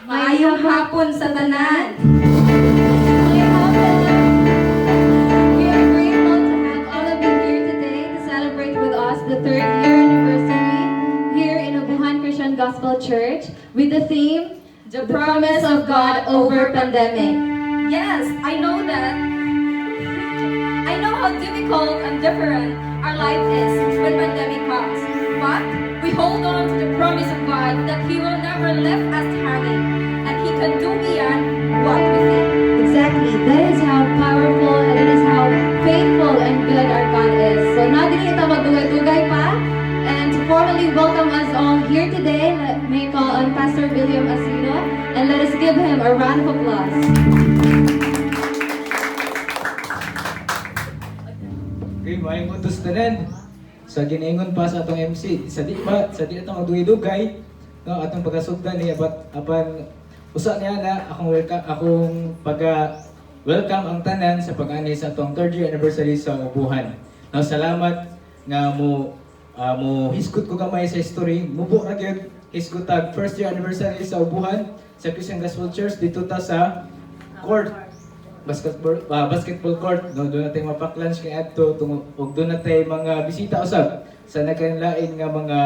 Maayong hapon sa tanan. Maayong hapon. We are grateful to have all of you here today to celebrate with us the 3rd year anniversary here in Ubuhan Christian Gospel Church with the theme, The Promise of God Over Pandemic. Yes, I know that. I know how difficult and different our life is when pandemic comes. But we hold on to the promise of God that He will never leave us hanging, and He can do beyond what we think. Exactly. That is how powerful and that is how faithful and good our God is. So now dili ito magdugay-dugay pa. And to formally welcome us all here today, let me call on Pastor William Asino and let us give him a round of applause. Okay, maayong utos tanan. Sa ginaingon pa sa atong MC, sa di atong magdugay-dugay, no, atong pagkasugdan niya apan usa niya na akong welcome ang tanan sa pag-ani sa atong 3rd year anniversary sa Ubuhan. No, salamat nga mo hisgot ko gamay sa history. Mubo ra gyud hisgot tag 1st year anniversary sa Ubuhan sa Christian Gospel Church dito ta sa court. Basketball court, no, doon natin mapaklunch kay adto ug doon natin mga bisita usab sa nagkalain nga mga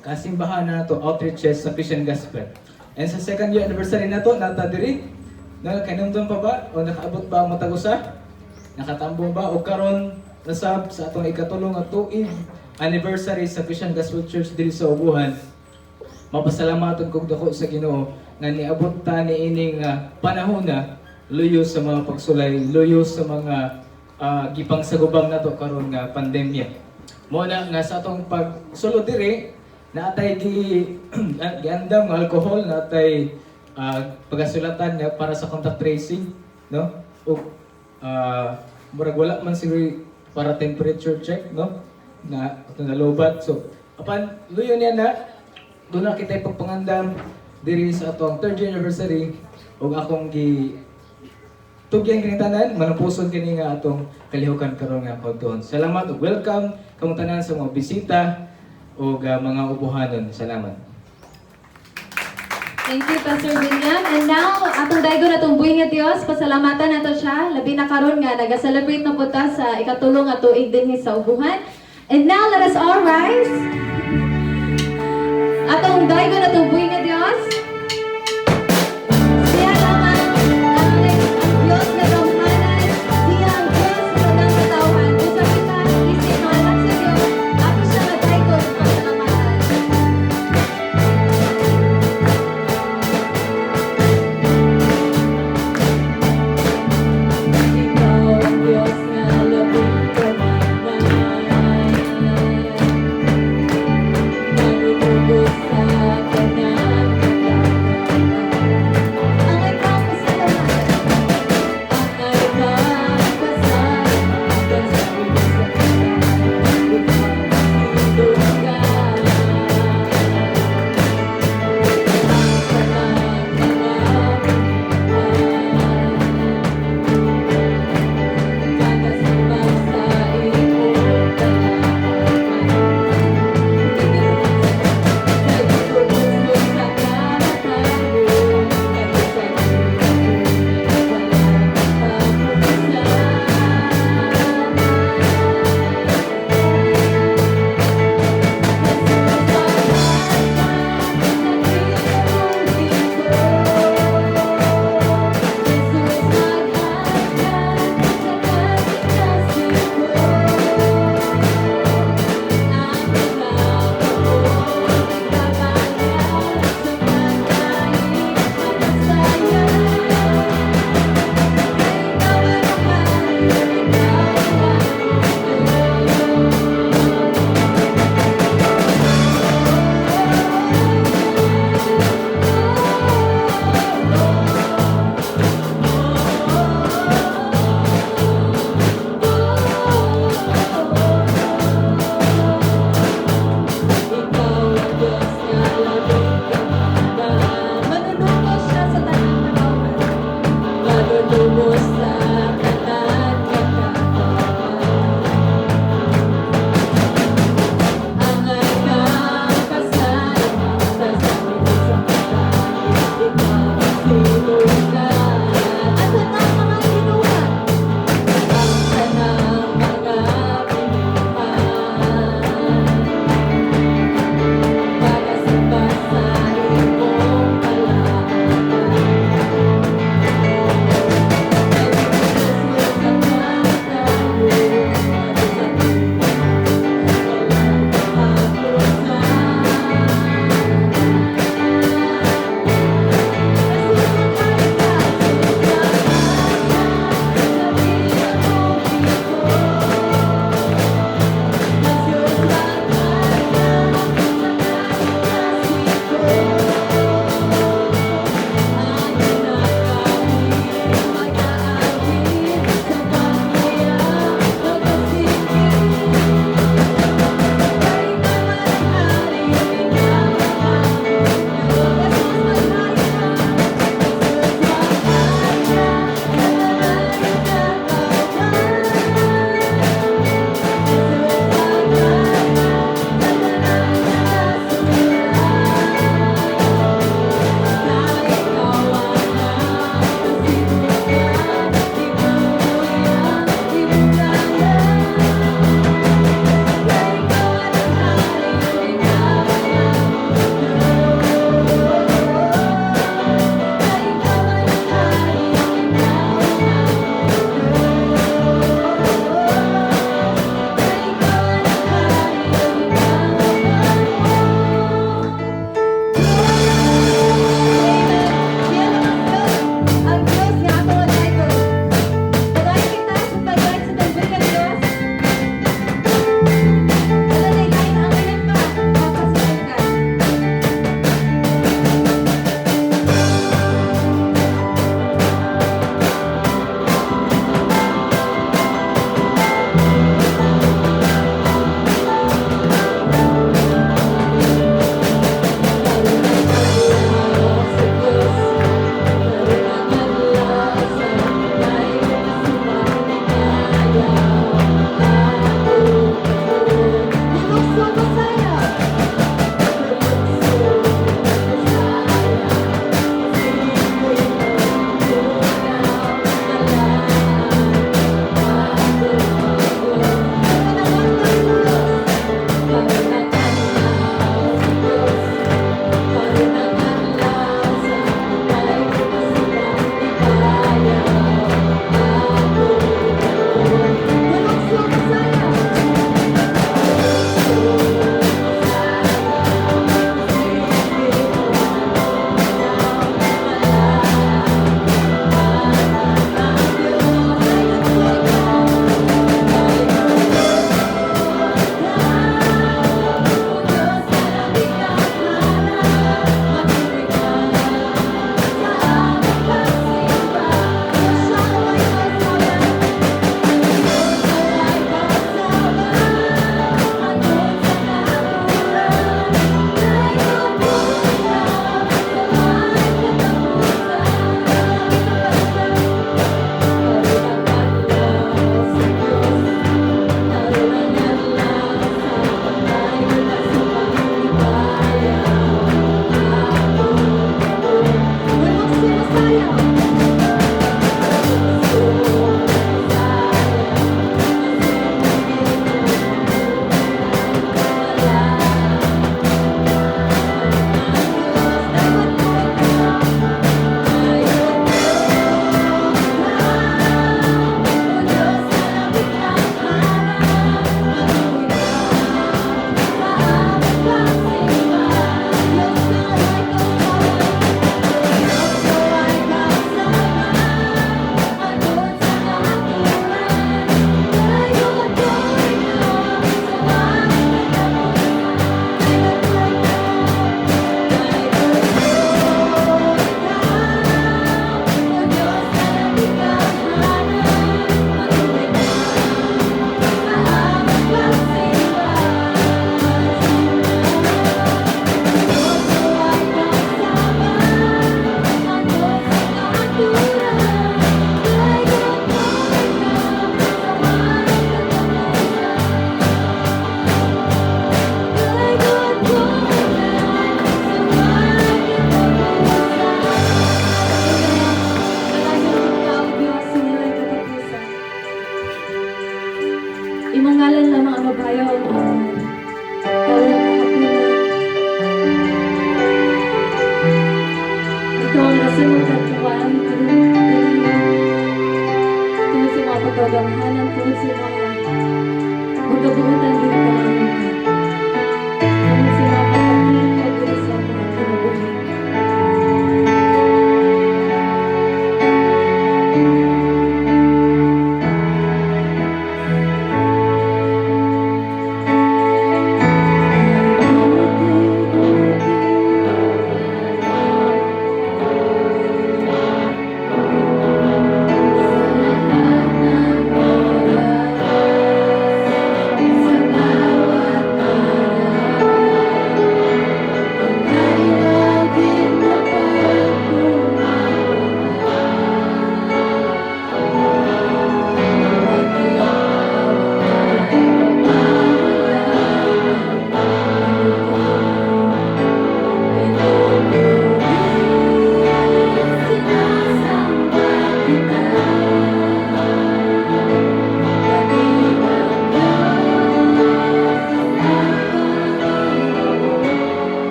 kasimbahan na to outreaches sa Christian Gospel. And sa 2nd year anniversary na to, nata diri kanumdum pa ba o nakaabot ba ang matag usa? Nakatambong ba o karon nasab sa atong ikatulong nga tuig anniversary sa Christian Gospel Church diri sa Ubuhan. Mapasalamaton kog dako sa Ginoo nga niabot ta niining panahon na luyo sa mga pagsulay, luyo sa mga gipangsagubang nato karon nga pandemya. Mo na nga sa atong pagsulod diri naatay giandam nga alcohol, naatay pagasulatan nga para sa contact tracing, no? Ug murag wala man siguro para temperature check, no? Na ato nalobat. So apan luyo niya na doon na kita ipagpangandam diri sa atong 3rd year anniversary ug akong tugyan kini tanan manampuson kini nga atong kalihukan karon nga pagtuon. Salamat ug welcome kamong tanan sa mga bisita ug mga ubuhanon. Salamat. Thank you, Pastor William. And now, atong daygo na itong buhay nga Diyos, pasalamatan nato siya. Labi na karon nga, nag-celebrate na po ta sa ikatulong nga tuig din sa Ubuhan. And now, let us all rise. Atong daygo na itong buhay nga Diyos. Siya naman ang Diyos na kahumanan. Siya ang Diyos na ng katawan. Usa kita, isimanak sa Diyos. Ako siya nga daygo sa pasalamatan. Ikaw ang Diyos nga labing kahumanan.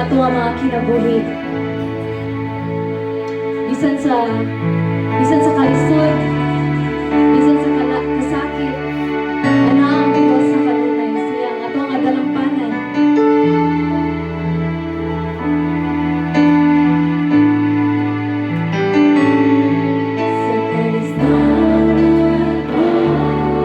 ato ang mga kinabuhi. Bisan sa kalisod, bisan sa kasakit, ana ang Dios sa kanunay siya ang ato ang dalampanan. Sa kalisdanan ko, kasakitan kanimo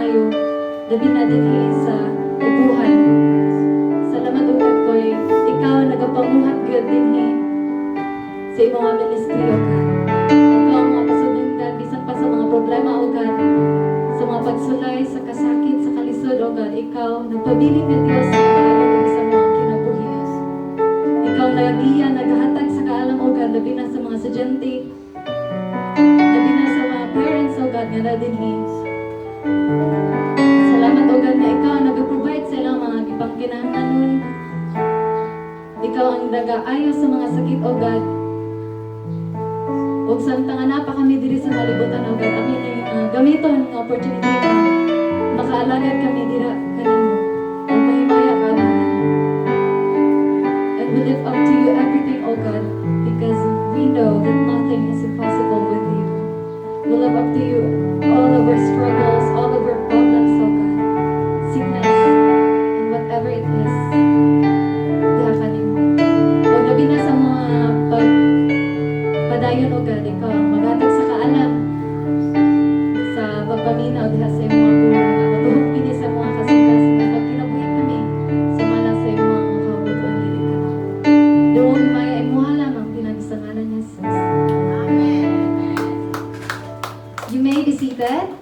Ginoo, labi na dinhi sa ubuhan. Salamat ugad ko'y ikaw nagapamuhat gyud dinhi sa imong mga ministeryo ka. Ikaw ang mga pasudungan bisan pa sa mga problema ugad, sa mga pagsulay, sa kasakit, sa kalisod ugad, ikaw nagpabiling nga Dios sa kaalam sa mga kinabuhi. Ikaw nagiya nagahatag sa kaalam ugad labi na sa mga estudyante, labi na sa mga parents ugad nga na dinhi. Salamat ugad nga ikaw ibang kinahanglanon. Ikaw ang nag-aayo sa mga sakit, O God. Ug samtang ana pa kami diri sa kalibutan, O God, amin gamiton nga opportunity nga makaalagad kami dira kanimo. Ug mahimaya ka, Ama. And we lift up to you everything, O God, because we know that nothing is impossible with you. We lift up to you all of our struggles, all of our problems, O God, sickness, and whatever it is. Diha kanimo. O labi na sa mga padayon, O God, ikaw ang magatag sa kaalam sa pagpaminaw diha sa iyong mga puno nga matuhog kini sa mga kasikas nga pagkinabuhi kami sumala sa iyong mga kabutuan dili ka. Doon maya imuha lamang pinagsangalan niya Jesus. Amen. You may be seated.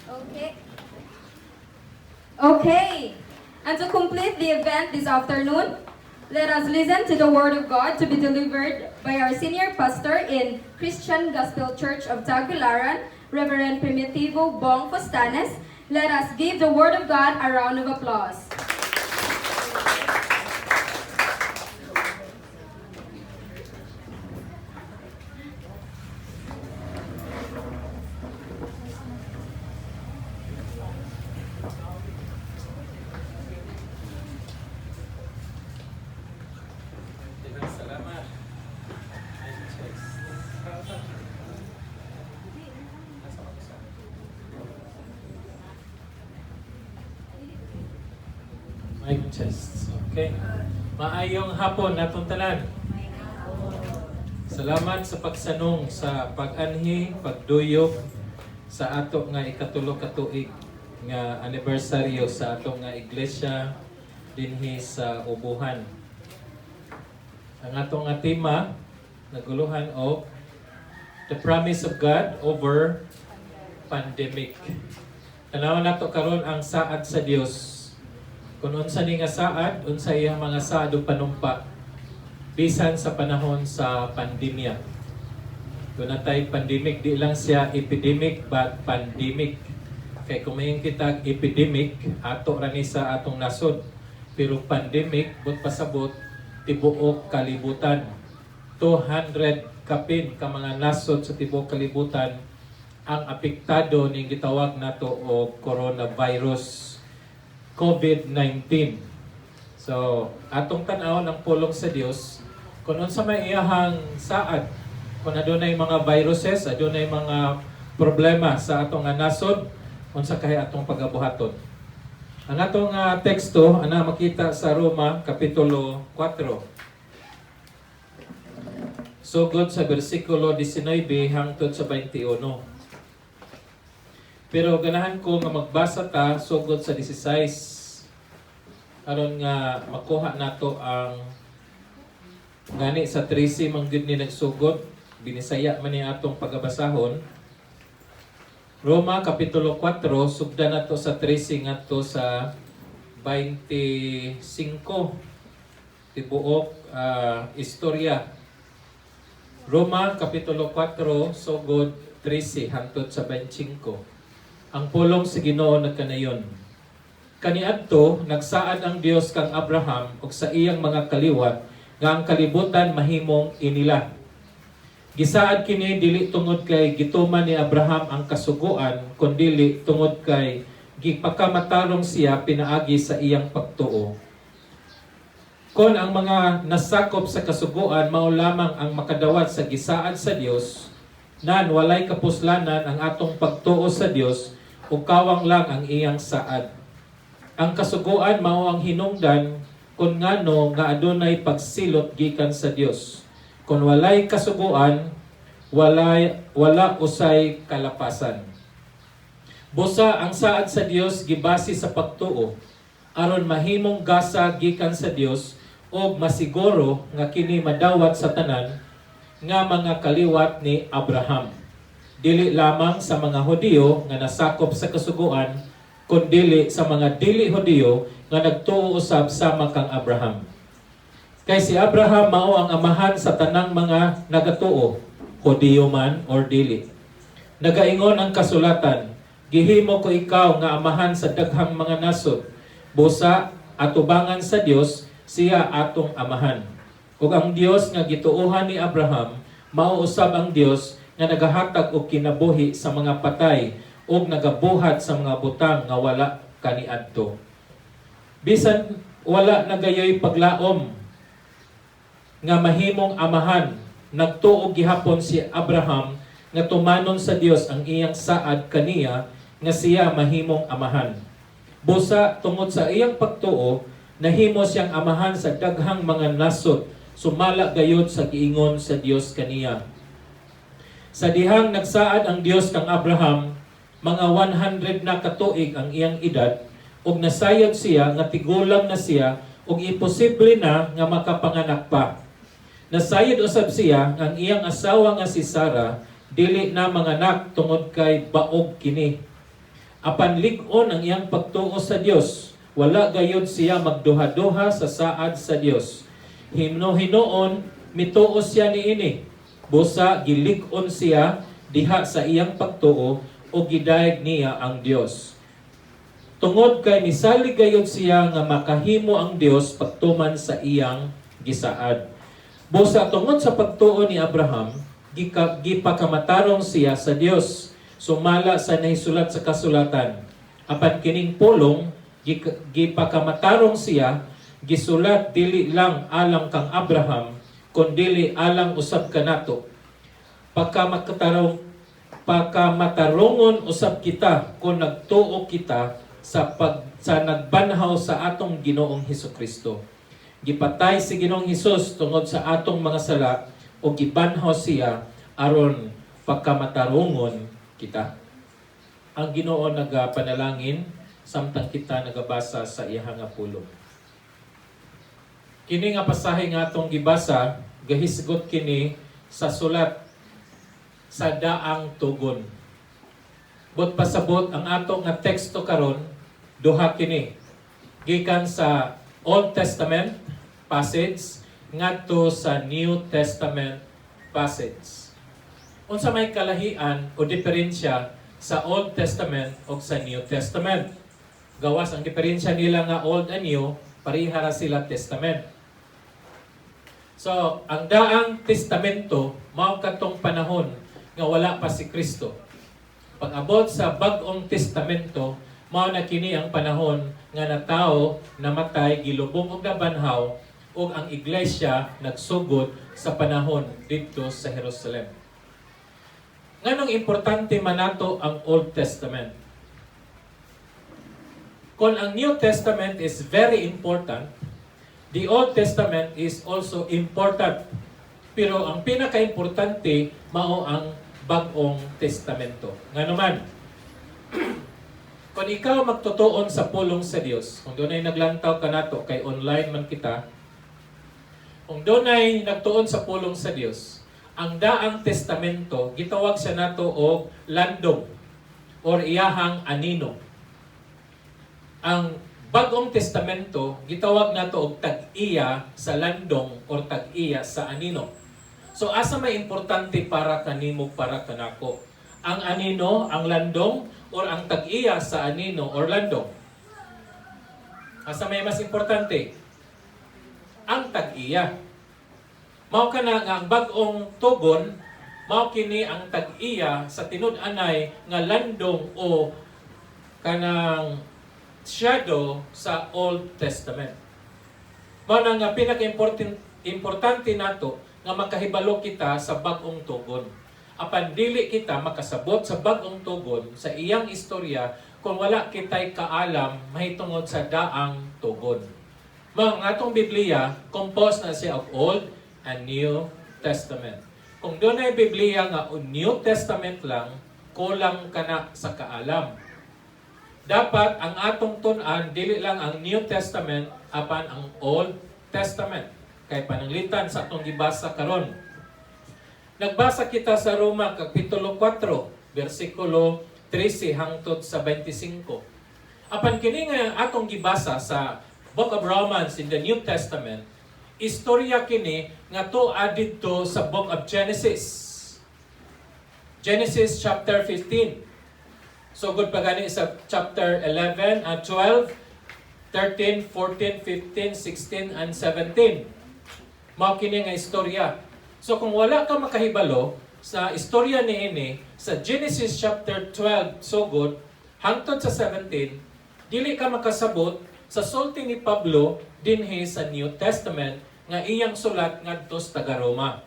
Okay. Okay. And to complete the event this afternoon, let us listen to the Word of God to be delivered by our senior pastor in Christian Gospel Church of Tagbilaran, Reverend Primitivo Bong Fostanes. Let us give the Word of God a round of applause. Salamat. Mic test. Okay. Maayong hapon natong tanan. Salamat sa pagsanong sa pag-anhi, pagduyok sa ato nga ikatulo ka tuig nga anibersaryo sa ato nga iglesia dinhi sa Ubuhan. Ang atong nga tema naguluhan og The Promise of God over Pandemic. Tanaw nato karon ang saad sa Dios. Kung unsa ni nga saad, unsa iyang mga saad ug panumpa bisan sa panahon sa pandemya. Kung natay pandemic, di lang siya epidemic but pandemic. Kay kung mayon kita epidemic, ato ra ni sa atong nasod. Pero pandemic, but pasabot tibuok kalibutan. 200 kapin ka mga nasod sa tibuok kalibutan ang apektado ning gitawag nato og coronavirus COVID-19. So, atong tan-aw ng pulong sa Dios kung unsa may iyahang saad, kung adunay mga viruses, adunay mga problema sa atong nasod, unsa kay atong pagabuhaton. Ang atong teksto ana makita sa Roma kapitulo 4. Sugod sa bersikulo 19 hangtod sa 21. Pero ganahan ko nga magbasa ta sugod sa 16 aron nga makuha nato ang gani sa 13 man gyud ni nagsugod, binisaya man ni atong pagabasahon. Roma kapitulo 4 sugdan nato sa 13 ngadto sa 25 tibuok istorya. Roma kapitulo 4 sugod 13 hangtod sa 25. Ang pulong sa Ginoo nagkanayon. Kaniadto nagsaad ang Dios kang Abraham ug sa iyang mga kaliwat nga ang kalibutan mahimong inila. Gisaad kini dili tungod kay gituman ni Abraham ang kasuguan, kundi tungod kay gipakamatarong siya pinaagi sa iyang pagtuo. Kon ang mga nasakop sa kasuguan mao lamang ang makadawat sa gisaad sa Dios, nan walay kapuslanan ang atong pagtuo sa Dios ug kawang lang ang iyang saad. Ang kasuguan mao ang hinungdan kung ngano nga adunay pagsilot gikan sa Dios. Kung walay kasuguan, wala usay kalapasan. Busa ang saad sa Dios gibase sa pagtuo aron mahimong gasa gikan sa Dios o masiguro nga kini madawat sa tanan nga mga kaliwat ni Abraham. Dili lamang sa mga Hudiyo nga nasakop sa kasuguan, kundi sa mga dili Hudiyo nga nagtuo usab sama kang Abraham. Kay si Abraham mao ang amahan sa tanang mga nagatuo, Hudiyo man or dili. Nagaingon ang kasulatan, gihimo ko ikaw nga amahan sa daghang mga nasod, busa atubangan sa Dios siya atong amahan. Ug ang Dios nga gituohan ni Abraham mao usab ang Dios nga nagahatag og kinabuhi sa mga patay ug nagabuhat sa mga butang nga wala kaniadto. Bisan wala nagayoy paglaom nga mahimong amahan, nagtuog gihapon si Abraham nga tumanon sa Dios ang iyang saad kaniya nga siya mahimong amahan. Busa tungod sa iyang pagtuo, nahimo siyang amahan sa daghang mga nasod, sumala gayud sa giingon sa Dios kaniya. Sa dihang nagsaad ang Dios kang Abraham, mga 100 na katuig ang iyang edad, ug nasayod siya nga tigulang na siya ug imposible na nga makapanganak pa. Nasayod usab siya ang iyang asawa nga si Sarah dili na manganak tungod kay baog kini. Apan lig-on ang iyang pagtuo sa Dios, wala gayud siya magduha-duha sa saad sa Dios. Hinoon mituo siya niini. Busa gilig-on siya diha sa iyang pagtuo o gidayeg niya ang Dios. Tungod kay misalig gayud siya nga makahimo ang Dios pagtuman sa iyang gisaad. Busa tungod sa pagtuo ni Abraham, gipakamatarong siya sa Dios. Sumala sa nahisulat sa kasulatan. Apan kining pulong, gipakamatarong siya, gisulat dili lang alang kang Abraham, kundi alang usab kanato. Pagkamatarongon usab kita kung nagtuo kita sa nagbanhaw sa atong Ginoong Hesukristo. Gipatay si Ginoong Hesus tungod sa atong mga sala o gibanhaw siya aron pagkamatarongon kita. Ang Ginoo nagapanalangin samtang kita nagabasa sa iyang nga pulong. Kini nga pasahe nga atong gibasa, gahisgot kini sa sulat sa daang tugon. Bot pasabot ang ato nga teksto karon, duha kini. Gikan sa Old Testament passage ngadto sa New Testament passage. Unsa may kalahian o diferensya sa Old Testament o sa New Testament? Gawas ang diferensya nila nga Old and New, parihara sila Testament. So, ang daang testamento, mao katong panahon nga wala pa si Kristo. Pag-abot sa bag-ong testamento, mao na kini ang panahon nga natawo, namatay, gilubong og nabanhaw, ug ang iglesia nagsugod sa panahon dito sa Jerusalem. Nganong importante man nato ang Old Testament? Kung ang New Testament is very important, the Old Testament is also important. Pero ang pinaka-importante mao ang Bag-ong Testamento. Nganuman, kung ikaw magtutuon sa pulong sa Dios, kung doon ay naglantaw ka nato, kay online man kita, kung doon ay nagtuon sa pulong sa Dios, ang daang testamento, gitawag siya nato og landong or iyahang anino. Ang Bag-ong Testamento, gitawag nato og tag-iya sa landong or tag-iya sa anino. So asa may importante para kanimo para kanako? Ang anino, ang landong, or ang tag-iya sa anino or landong? Asa may mas importante? Ang tag-iya. Mao kana nga ang bag-ong tugon, mao kini ang tag-iya sa tinud-anay nga landong o kanang shadow sa Old Testament. Mao na nga pinaka-importante nato nga makahibalo kita sa bag-ong tugon. Apan dili kita makasabot sa bag-ong tugon sa iyang istorya kung wala kitay kaalam mahitungod sa daang tugon. Mao nga atong Biblia composed na siya of Old and New Testament. Kung doon ay Biblia nga New Testament lang, kulang ka na sa kaalam. Dapat ang atong tun-an dili lang ang New Testament apan ang Old Testament. Kay pananglitan sa atong gibasa karon. Nagbasa kita sa Roma kapitulo 4, bersikulo 13 hangtod sa 25. Apan kini nga atong gibasa sa Book of Romans in the New Testament, istorya kini nga tuad didto sa book of Genesis. Genesis chapter 15. So good pa gani sa chapter 11 and 12, 13, 14, 15, 16 and 17. Mao kini nga istorya. So kung wala ka makahibalo sa istorya niini sa Genesis chapter 12 so good hangtod sa 17, dili ka makasabot sa sulti ni Pablo dinhi sa New Testament nga iyang sulat ngadto sa taga Roma.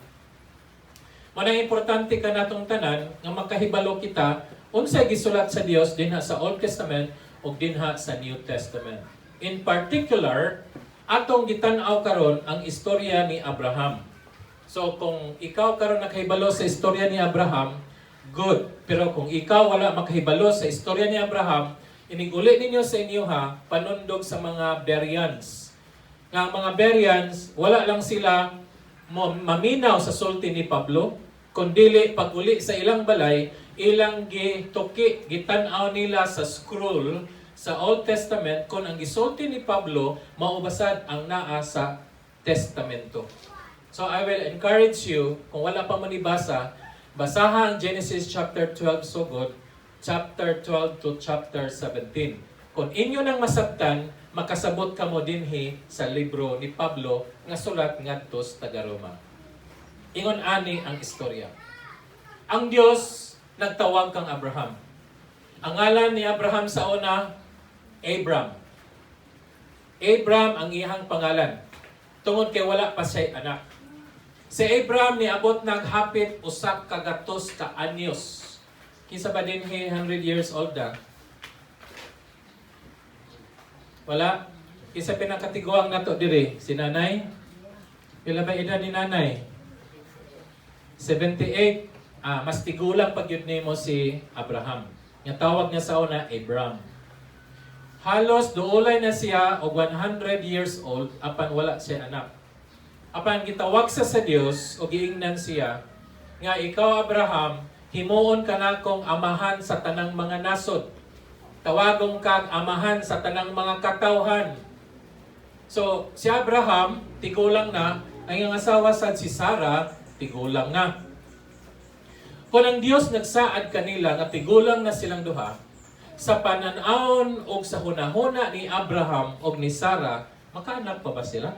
Manang importante ka natong tanan nga makahibalo kita unsay gisulat sa Dios dinha sa Old Testament ug dinha sa New Testament. In particular, atong gitan-aw karon ang istorya ni Abraham. So kung ikaw karon nakahibalo sa istorya ni Abraham, good. Pero kung ikaw wala makahibalo sa istorya ni Abraham, iniguli ninyo sa inyo ha, panundog sa mga Bereans. Nga ang mga Bereans, wala lang sila maminaw sa sulti ni Pablo, kundili pag-uli sa ilang balay, ilang gituki, gitan-aw nila sa scroll sa Old Testament kung ang gisulti ni Pablo maubasad ang naa sa Testamento. So I will encourage you, kung wala pa manibasa, basaha ang Genesis chapter 12 so good, chapter 12 to chapter 17. Kung inyo nang masabtan, makasabot ka mo dinhi sa libro ni Pablo nga sulat ngadto sa taga Roma. Ingon ani ang istorya. Ang Dios nagtawag kang Abraham. Ang ngalan ni Abraham sa una, Abram. Abram ang iyang pangalan. Tungod kay wala pa siya anak. Si Abram niabot naghapit usak ka gatos ka anyos. Kinsa ba dinhi 100 years old da? Wala. Isa pinakatiguang nato diri, si nanay. Pila ba edad ni nanay? 78. Mas tigulang pag yun nimo si Abraham. Nga tawag niya sa una, Abram. Halos duulay na siya og 100 years old apan wala siya anak. Apan gitawag sa Dios o giingnan siya nga ikaw Abraham, himuon ka na kong amahan sa tanang mga nasod. Tawagong kag amahan sa tanang mga katawhan. So, si Abraham, tigulang na, ang iyang asawa sad si Sarah, tigulang na. Kung ang Dios nagsaad kanila nga tigulang na silang duha, sa pananawon o sa hunahuna ni Abraham o ni Sarah, makaanak pa ba sila?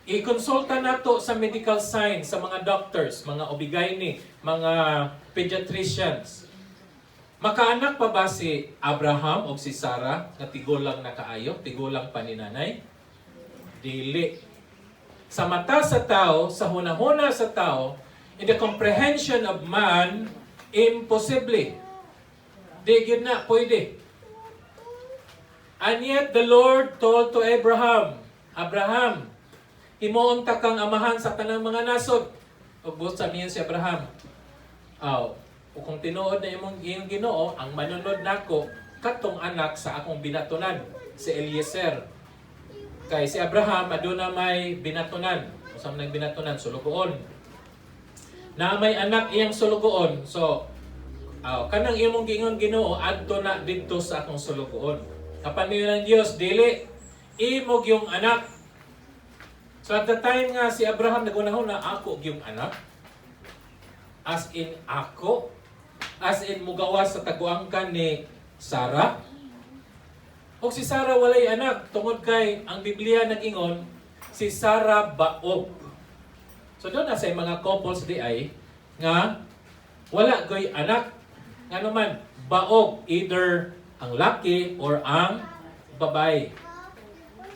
I-consulta nato sa medical science, sa mga doctors, mga OB-GYN, mga pediatricians. Makaanak pa ba si Abraham o si Sarah na tigulang na kaayo, tigulang pa ni nanay? Dili. Sa mata sa tao, sa hunahuna sa tao, in the comprehension of man, imposible. Di yun na, pwede. And yet the Lord told to Abraham, Abraham, himuon ta kang amahan sa tanang mga nasod. O busa niya si Abraham. O kung tinuod na imong iyong Ginoo, ang manunod nako katong anak sa akong binatunan, si Eliezer. Kay si Abraham aduna may binatunan. Usam nang binatunan sulugoon. Na may anak iyang sulugoon. So kanang imong giingon Ginoo adto na didto sa akong sulugoon. Kapan niyo ng Dios dili imog yung anak. So at the time nga si Abraham nagunahon na ako yung anak. As in ako. As in mugawas sa taguangkan ni Sarah. O si Sarah walay anak. Tungod kay ang Biblia nag-ingon si Sarah baog. So doon na sa mga couples di ay nga wala goy anak. Nga naman baog either ang laki or ang babae.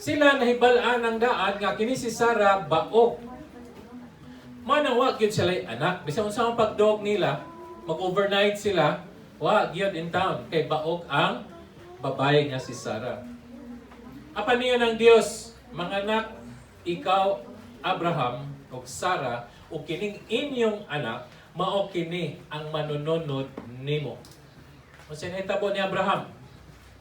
Sila nahibalaan ang daan nga kini si Sarah baog. Manang wa gyud sila anak. Bisan unsa ang pagdog nila, mag-overnight sila, wa gyud in town kay baog ang babae nga si Sarah. Apan niya ng Dios, mga anak, ikaw Abraham ug Sarah ug kining inyong anak mao kini ang manununod nimo. Unsa nahitabo ni Abraham?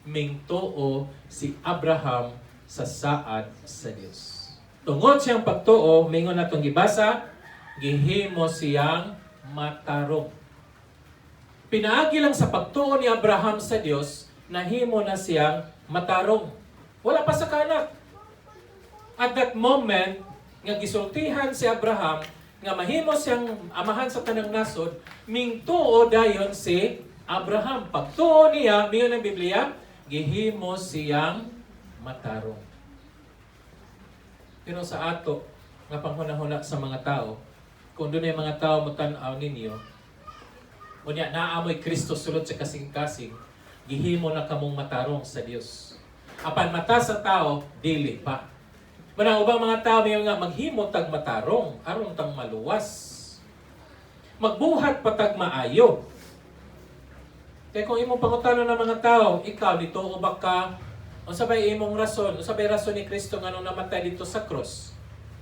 Mingtuo si Abraham sa saad sa Dios. Tungod siyang pagtuo, mingon natong gibasa, gihimo siyang matarong. Pinaagi lang sa pagtuo ni Abraham sa Dios, nahimo na siyang matarong. Wala pa sa kanak. At that moment, nga gisultihan si Abraham, nga mahimo siyang amahan sa tanang nasod, mingtuo dayon si Abraham. Pagtuo niya, mingon ang Biblia, gihimo siyang matarong. Pero sa ato, nga panghuna-huna sa mga tao, kung doon ay mga tao mo tan-aw ninyo, unya naamoy Kristo sulod sa kasing-kasing, gihimo na kamong matarong sa Dios. Apan mata sa tao, dili pa. Manang ubang mga tao may nga maghimo tag matarong, aron tang maluwas. Magbuhat pa tag maayo. Kaya kung imong pangutano ng mga tao, ikaw dito ubak ka, unsa bay imong rason, unsa bay rason ni Kristo nganong namatay dito sa cross?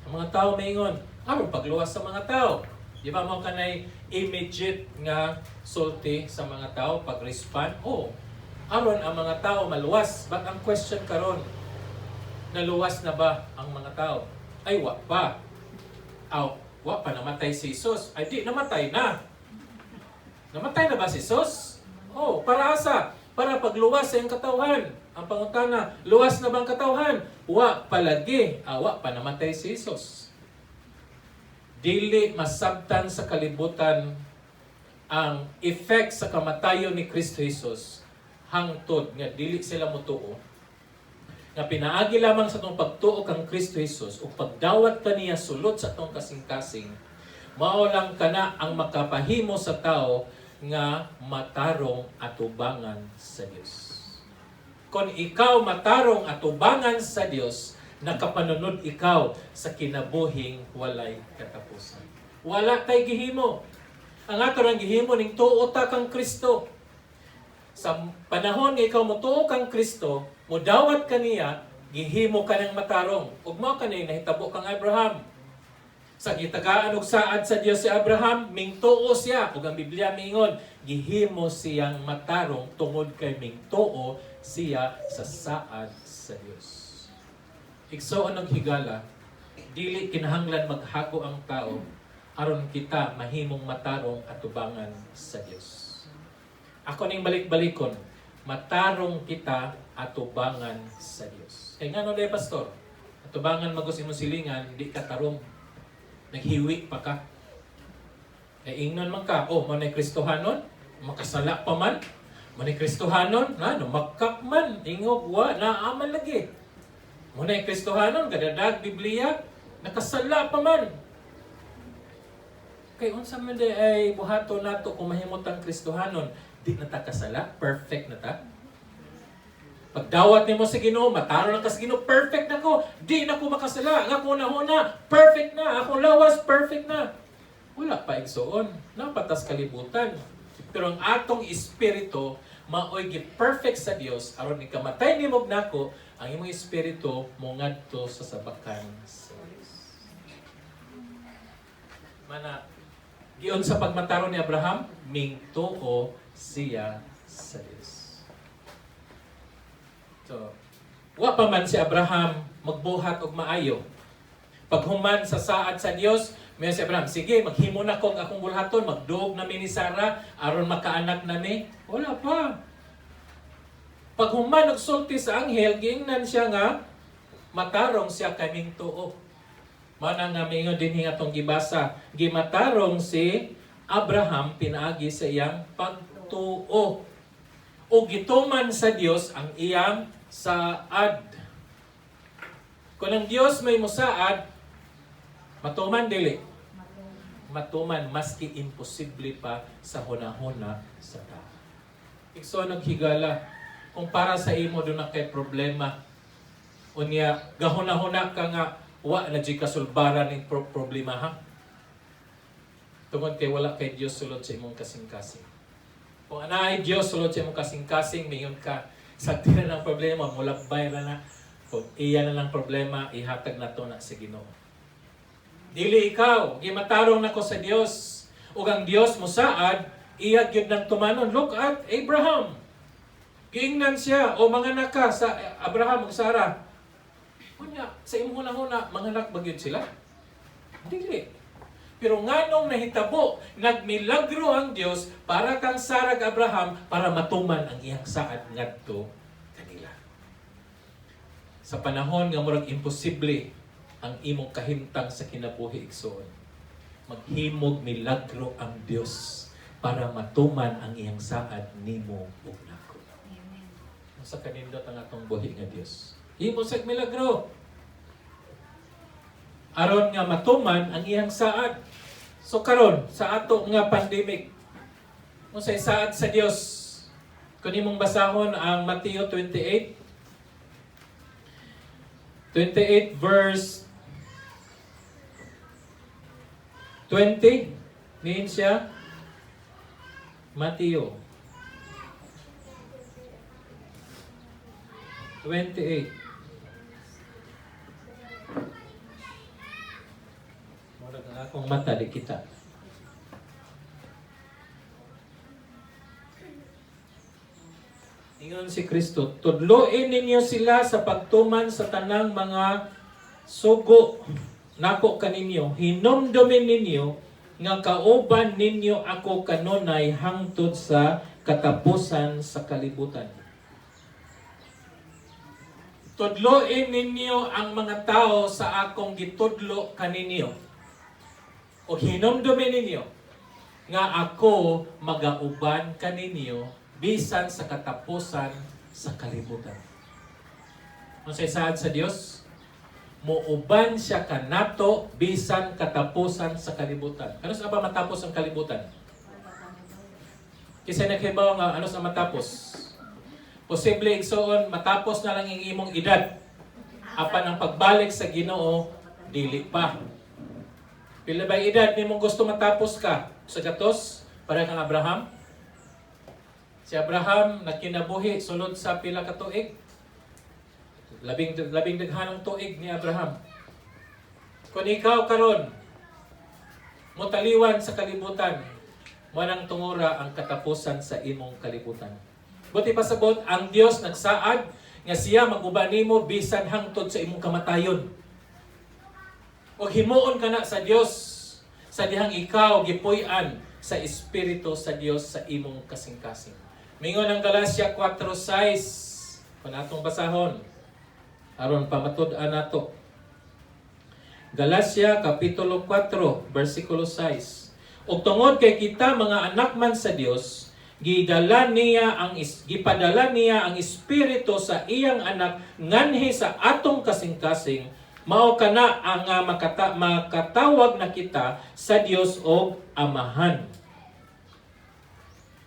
Ang mga tao maingon, aron pagluwas sa mga tao. Di ba mo kanay immediate nga sulti sa mga tao pag-respond? Oh, aron ang mga tao maluwas. But ang question karon, naluwas na ba ang mga tao? Ay, wa pa. Wa pa namatay si Jesus. Ay, di, namatay na. Namatay na ba si Jesus? Oh, para asa? Para pagluwas sa iyong katawhan. Ang pangutana, luwas na bang katawhan? Wa palagi. Wa pa namatay si Jesus. Dili masabtan sa kalibutan ang effect sa kamatayon ni Kristo Jesus hangtod nga dili sila motuo nga pinaagi lamang sa itong pagtuo kang Kristo Jesus o pagdawat kaniya sulod sa itong kasing-kasing, mao lang kana ang makapahimo sa tao nga matarong atubangan sa Dios. Kung ikaw matarong atubangan sa Dios, nakapanunod ikaw sa kinabuhing walay katapusan. Wala tay gihimo. Ang ato rang gihimo ning tuo ta kang Kristo. Sa panahon nga ikaw motuo kang Kristo, modawat kaniya, gihimo ka ng matarong. Ug mao kanay nahitabo kang Abraham. Sa gitagaan og saad sa Dios si Abraham, mingtuo siya. Ug ang Biblia miingon, gihimo siyang matarong tungod kay mingtuo siya sa saad sa Dios. Igsoon og higala, dili kinahanglan maghago ang tao aron kita mahimong matarong atubangan sa Dios. Ako ning balik-balikon, matarong kita atubangan sa Dios. Kaya nga no day pastor, atubangan magos imong silingan, di ka tarong. Naghiwi pa ka. Kaya ingnon man ka, oh, manay Kristohanon, makasala pa man, manay Kristohanon, makak man, ingog, naaman lagi. Manay Kristohanon, gadadag Biblia, nakasala pa man. Kaya unsa man day ay buhato nato kung mahimot ang Kristohanon, di na ta kasala, perfect na ta. Pagdawat nimo sa Ginoo, mataro lang ka sa Ginoo, perfect na ko. Di na ko makasala. Nga ko na, perfect na. Ako lawas, perfect na. Wala pa igsoon. Napatas kalibutan. Pero ang atong espiritu, maoy gi-perfect sa Dios aron ikamatay nimo nako, ang imong espiritu mo ngadto sa sabakan sa Dios. Mana giun sa pagmataro ni Abraham, mingtuo siya sa Dios. So, wa pa man si Abraham magbuhat og maayo. Paghuman sa saad sa Dios, may si Abraham, sige, maghimo na ko ang akong bulhaton, magduog na mi ni Sarah aron makaanak na ni. Wala pa. Paghuman og sulti sa anghel, giingnan siya nga matarong siya kay mingtuo. Mana nga mingon dinhi atong gibasa, gimatarong si Abraham pinaagi sa iyang pagtuo. O gituman sa Dios ang iyang saad. Kung ang Dios may musaad, matuman dili. Matuman maski imposible pa sa hunahuna sa tao. Ikso naghigala kung para sa imo do na kay problema. Unya gahuna-huna ka nga wa na di kasulbaran ning problema ha. Tungod kay wala kay Dios sulod sa imong kasing-kasing. Kung anaay Diyos, sulod sa imong kasing-kasing, mingon ka, sa tira ng problema, mulabay na na. Kung iya na lang problema, ihatag na to na sa Ginoo. Dili ikaw, gimatarong na ko sa Dios. Ug ang Dios mo saad, iya gyud nang tumanon. Look at Abraham. Giingnan siya, o mga naka sa Abraham ug Sarah. Unya, sa imong huna-huna, mga anak ba gyud sila? Dili. Pero nganong nahitabo, nagmilagro ang Dios para kang Sarah Abraham para matuman ang iyang saad ngadto kanila. Sa panahon nga murag imposible ang imong kahimtang sa kinabuhi igsoon. Maghimog milagro ang Dios para matuman ang iyang saad nimo ug nako. Sa kanindot ang atong buhi nga Dios. Himo sa milagro. Aron nga matuman ang iyang saad. So karon sa ato nga pandemic, unsay saad sa Dios? Kung imong basahon ang Mateo 28 verse 20, niin siya, Mateo 28. Murag ang akong mata di kita. Ingon si Kristo, tudloin ninyo sila sa pagtuman sa tanang mga sugo nako kaninyo, hinumdumin ninyo nga kauban ninyo ako kanunay hangtod sa katapusan sa kalibutan. Tudloin ninyo ang mga tao sa akong gitudlo kaninyo. O hinumdumin ninyo nga ako magauban kaninyo bisan sa katapusan sa kalibutan. Unsay saad sa Dios? Muuban siya kanato bisan katapusan sa kalibutan. Ano sa ba matapos ang kalibutan? Kasi naghibaw nga ano sa matapos? Posible igsoon matapos na lang ang imong edad. Apan ang pagbalik sa Ginoo dili pa. Pila ba edad nimong gusto matapos ka? Sa gatos para kang Abraham? Si Abraham nagkinabuhi sulod sa pila ka tuig. Labing daghanong tuig ni Abraham. Kung ikaw karon motaliwan sa kalibutan, mo nang tungura ang katapusan sa imong kalibutan. Buti pasabot ang Dios nagsaad nga siya maguba nimo bisan hangtod sa imong kamatayon. O himuon ka na sa Dios sa dihang ikaw gipuy-an sa Espiritu sa Dios sa imong kasing-kasing. Mingon ang Galacia 4:6. Kung atong basahon, aron pamatud-an nato. Galacia Kapitulo 4, versikulo 6. Ug tungod kay kita mga anak man sa Dios, gipadala niya ang Espiritu sa iyang anak nganhi sa atong kasing-kasing, mao kana ang makatawag na kita sa Dios og Amahan.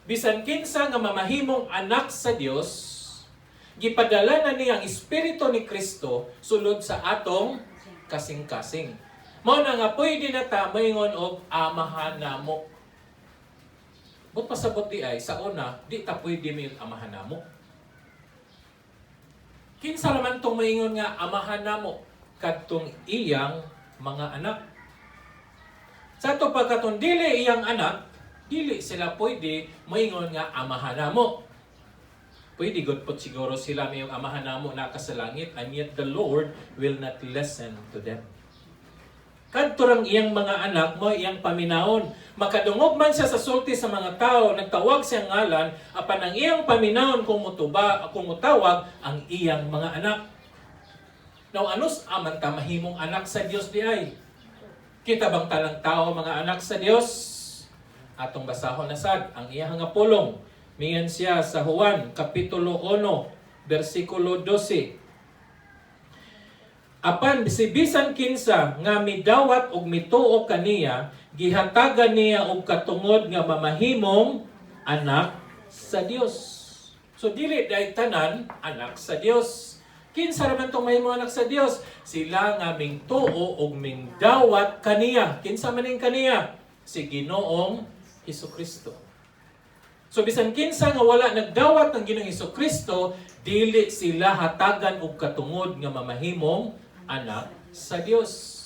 Bisan kinsa nga mamahimong anak sa Dios, gipadala na niya ang Espiritu ni Kristo sulod sa atong kasing-kasing. Mao na nga pwede na ta moingon og amahan namo. But pasabot di ay sa una, di ta pwede may amahan namo. Kinsa naman tong moingon nga amahan namo kadtong iyang mga anak. Sa to pagkaton dili iyang anak, dili sila pwede moingon nga amahan namo. Pwede good po siguro sila may yung amahan namo naka sa langit, and yet the Lord will not listen to them. Kadto iyang mga anak mo iyang paminaon. Makadungog man siya sa sulti sa mga tao, nagtawag siya ngalan, apan ang iyang paminaon kung mutawag ang iyang mga anak. Now, anus aman ta mahimong anak sa Dios di ay? Kita bang talang tao mga anak sa Dios? Atong basahon na sad ang iyang nga pulong. Mingan siya sa Juan Kapitulo 1, versikulo 12. Apan bisan kinsa nga midawat og mituo kaniya, gihatagan niya og katungod nga mamahimong anak sa Dios. So dili day tanan anak sa Dios. Kinsa raman tong mahimong anak sa Dios? Sila nga mingtuo og mingdawat kaniya. Kinsa man ning kaniya? Si Ginoong Hesukristo. So bisan kinsa nga wala nagdawat ng Ginoong Hesukristo, dili sila hatagan og katungod nga mamahimong anak sa Dios.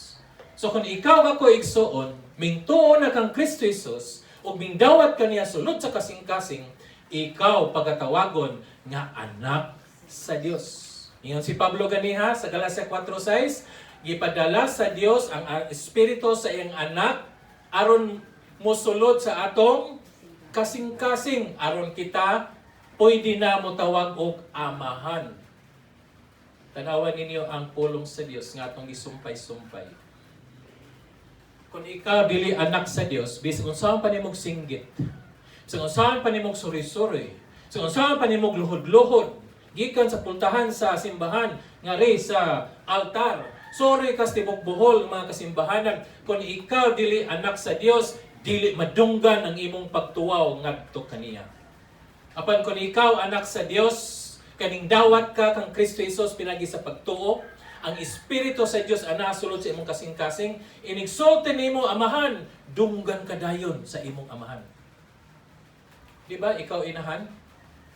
So kung ikaw ako igsuon, mingtuo na kang Kristo Jesus ug mingdawat kaniya sulod sa kasing-kasing, ikaw pagatawagon nga anak sa Dios. Ingon si Pablo ganiha sa Galacia 4:6, gipadala sa Dios ang Espiritu sa iyang anak aron mosulod sa atong kasing-kasing, aron kita pwede na mo tawag og amahan. Tanawan ninyo ang pulong sa Dios nga atong gisumpay-sumpay. Kung ikaw dili anak sa Dios, bisag unsaon pa nimog singgit, bisag unsaon pa nimog suri-suri, bisag unsaon pa nimog luhod-luhod, gikan sa pultahan sa simbahan, ngari sa altar, sorry kas tibok buhol mga kasimbahanan, kung ikaw dili anak sa Dios, dili madunggan ang imong pagtuwaw ngadto kaniya. Apan kung ikaw anak sa Dios, kaning dawat ka kang Kristo Jesus pinagi sa pagtuo, ang Espiritu sa Dios ana sulod sa imong kasing-kasing, inigsulti nimo amahan, dunggan ka dayon sa imong amahan. Di ba ikaw inahan,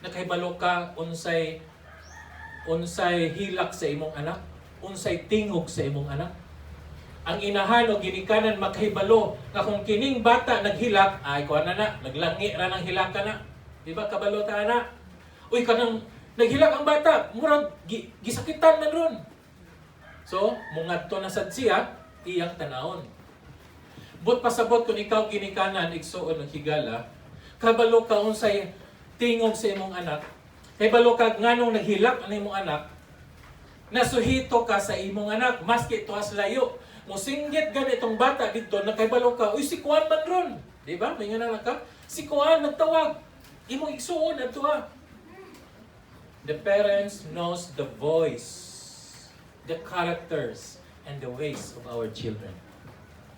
nakahibalo ka unsay hilak sa imong anak, unsay tingog sa imong anak. Ang inahan o ginikanan makahibalo nga kung kining bata naghilak, ay kuha na, naglangi ra ng hilaka na. Di ba kabalo ta na? Uy kanang naghilak ang bata, murag gisakitan man ron. So, mungadto na sad siya, iyang tanawon. But pasabot kung ikaw ginikanan, igsuon ng higala, kabalo ka unsay tingog sa imong anak, kabalo ka nganong naghilak ang imong anak, nasuhito ka sa imong anak, maski tuwas layo. Musinggit ganitong bata dito, nakabalo ka, uy si Kuan man ron. Di ba? May nga na ka, si Kuan nagtawag. Imong igsuon adto ha. The parents knows the voice, the characters, and the ways of our children.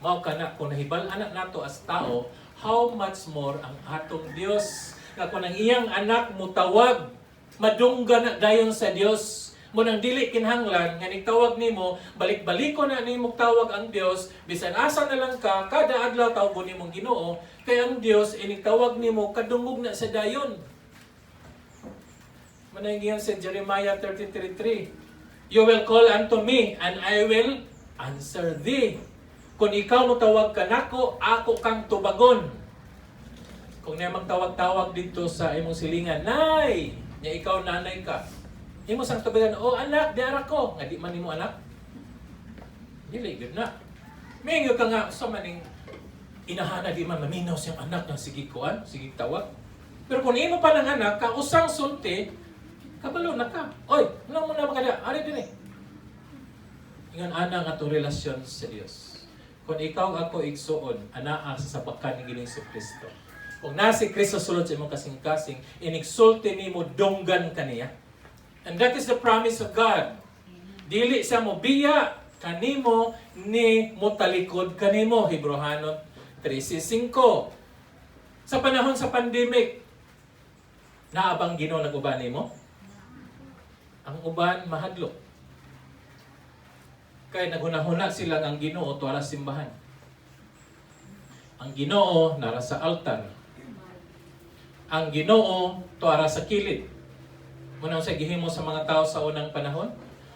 Mao kana kung nahibal anak nato as tao, how much more ang atong Dios nga kung ang iyang anak mutawag, madunggan na dayon sa Dios. Mo nang dili kinahanglan nga nitawag nimo, balik-baliko na nimo tawag ang Dios, bisan asa na lang ka, kada adlaw tawgon nimong Ginoo, kay ang Dios initawag nimo kadungog na sa dayon. Manaygihan sa Jeremiah 33:3. You will call unto me, and I will answer thee. Kung ikaw mo tawag ka nako, ako kang tubagon. Kung niya magtawag-tawag dito sa imong silingan, Nay! Nya ikaw nanay ka. Imo sang tubagan, oh anak, di ara ko. Nga di man nimo anak. Dili, good na. Mingo ka nga, sa maning inahana di man maminaw siyang anak ng sige kuan, sige tawag. Pero kung imo pa ng anak, kausang sulti, kabalo na ka. Oy, ano mo na makada? Ari din eh. Ingon ana nga to relasyon sa Dios. Kung ikaw ako igsuon, anaa sa sabakan ni Ginoong Kristo. Kung nasi Kristo sulod sa imong kasing-kasing, inigsulti nimo dunggan kaniya. And that is the promise of God. Dili sa mo biya kanimo ni motalikod kanimo. Hebrehanon 13:5. Sa panahon sa pandemic, naabang Ginoo nag-uban nimo? Ang uban mahadlok. Kaya naghuna-huna sila ang Ginoo tuwara simbahan. Ang Ginoo nara sa altar. Ang Ginoo tuwara sa kilid. Muna sa gihimo sa mga tao sa unang panahon,